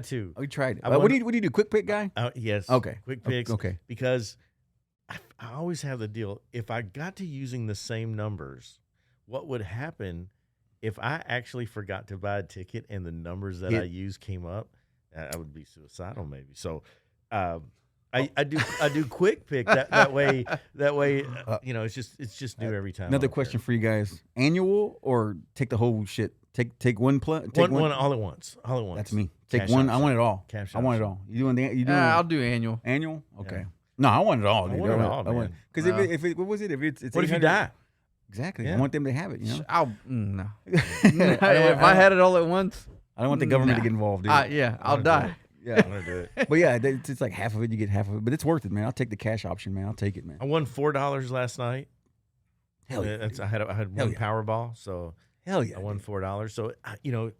too. We tried it. What do you do? Quick pick guy? Yes. Okay. Quick picks. Okay. Because I always have the deal. If I got to using the same numbers, what would happen if I actually forgot to buy a ticket and the numbers that I used came up? I would be suicidal maybe. So I do quick pick that way you know it's just new every time. Another question for you guys: annual or take the whole shit? Take one one all at once. That's me. Take Cash one. option. I want it all. Cash I want it option. all. You doing the? You doing? I'll do annual. annual? Okay. Yeah. No, I want it all. Dude. want it all, man. Because if it what was it? If it's What if you 800 die? Exactly. Yeah. I want them to have it. You know. No. I If I had it all at once, I don't want the government to Nah. get involved, dude. I'll wanna do die. Yeah. I'm gonna do it. But yeah, it's like half of it. You get half of it, but it's worth it, man. I'll take the cash option, man. I'll take it, man. I won $4 last night. Hell yeah. I had Hell one yeah. Powerball, so Hell yeah. I won $4. So you know,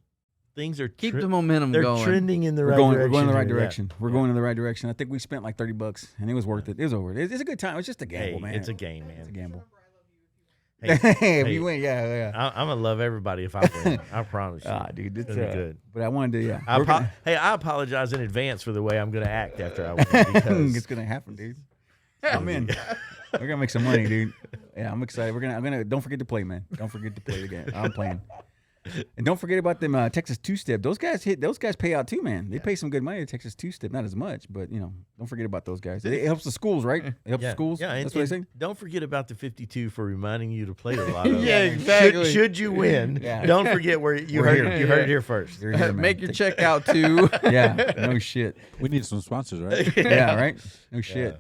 things are Keep the momentum they're going. trending in the We're right going. direction. We're going in the right here, yeah. direction. We're going in the right direction. I think we spent like $30, and it was worth it. It was over. It's a good time. It's just a gamble, Hey, man. it's a game, man. It's a gamble. Hey, Hey, if hey, you win, yeah. I'm gonna love everybody if I win. I promise you. Ah, dude, it's It'll be good. But I wanted to, yeah. I We're gonna- hey, I apologize in advance for the way I'm gonna act after I win because it's gonna happen, dude. I'm in. We're gonna make some money, dude. Yeah, I'm excited. I'm gonna. Don't forget to play, man. Don't forget to play the game. I'm playing. And don't forget about them Texas two-step. Those guys pay out too, man. They pay some good money to Texas two-step, not as much, but don't forget about those guys. It helps the schools, right? It helps the schools. Yeah, That's what they say. Don't forget about the 52 for reminding you to play the lotto. Yeah, exactly. Should you win, Yeah. don't forget where you We're heard here. it. You heard it here first. You're here, man. Make your check out too. Yeah, no shit. We need some sponsors, right? Yeah, right. No shit.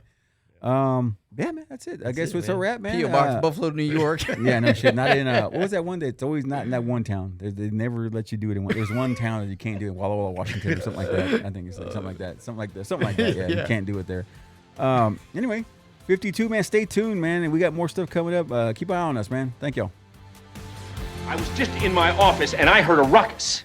Yeah, man, that's it. I guess it, it's a man. wrap, man. P.O. Box, Buffalo, New York. Yeah, no shit. Not in what was that one that it's always not in that one town. They never let you do it in one. There's one town that you can't do it in Walla Walla, Washington, or something like that. I think it's like something like that. Something like that. Yeah, you can't do it there. Anyway, 52, man. Stay tuned, man. And we got more stuff coming up. Keep an eye on us, man. Thank y'all. I was just in my office and I heard a ruckus.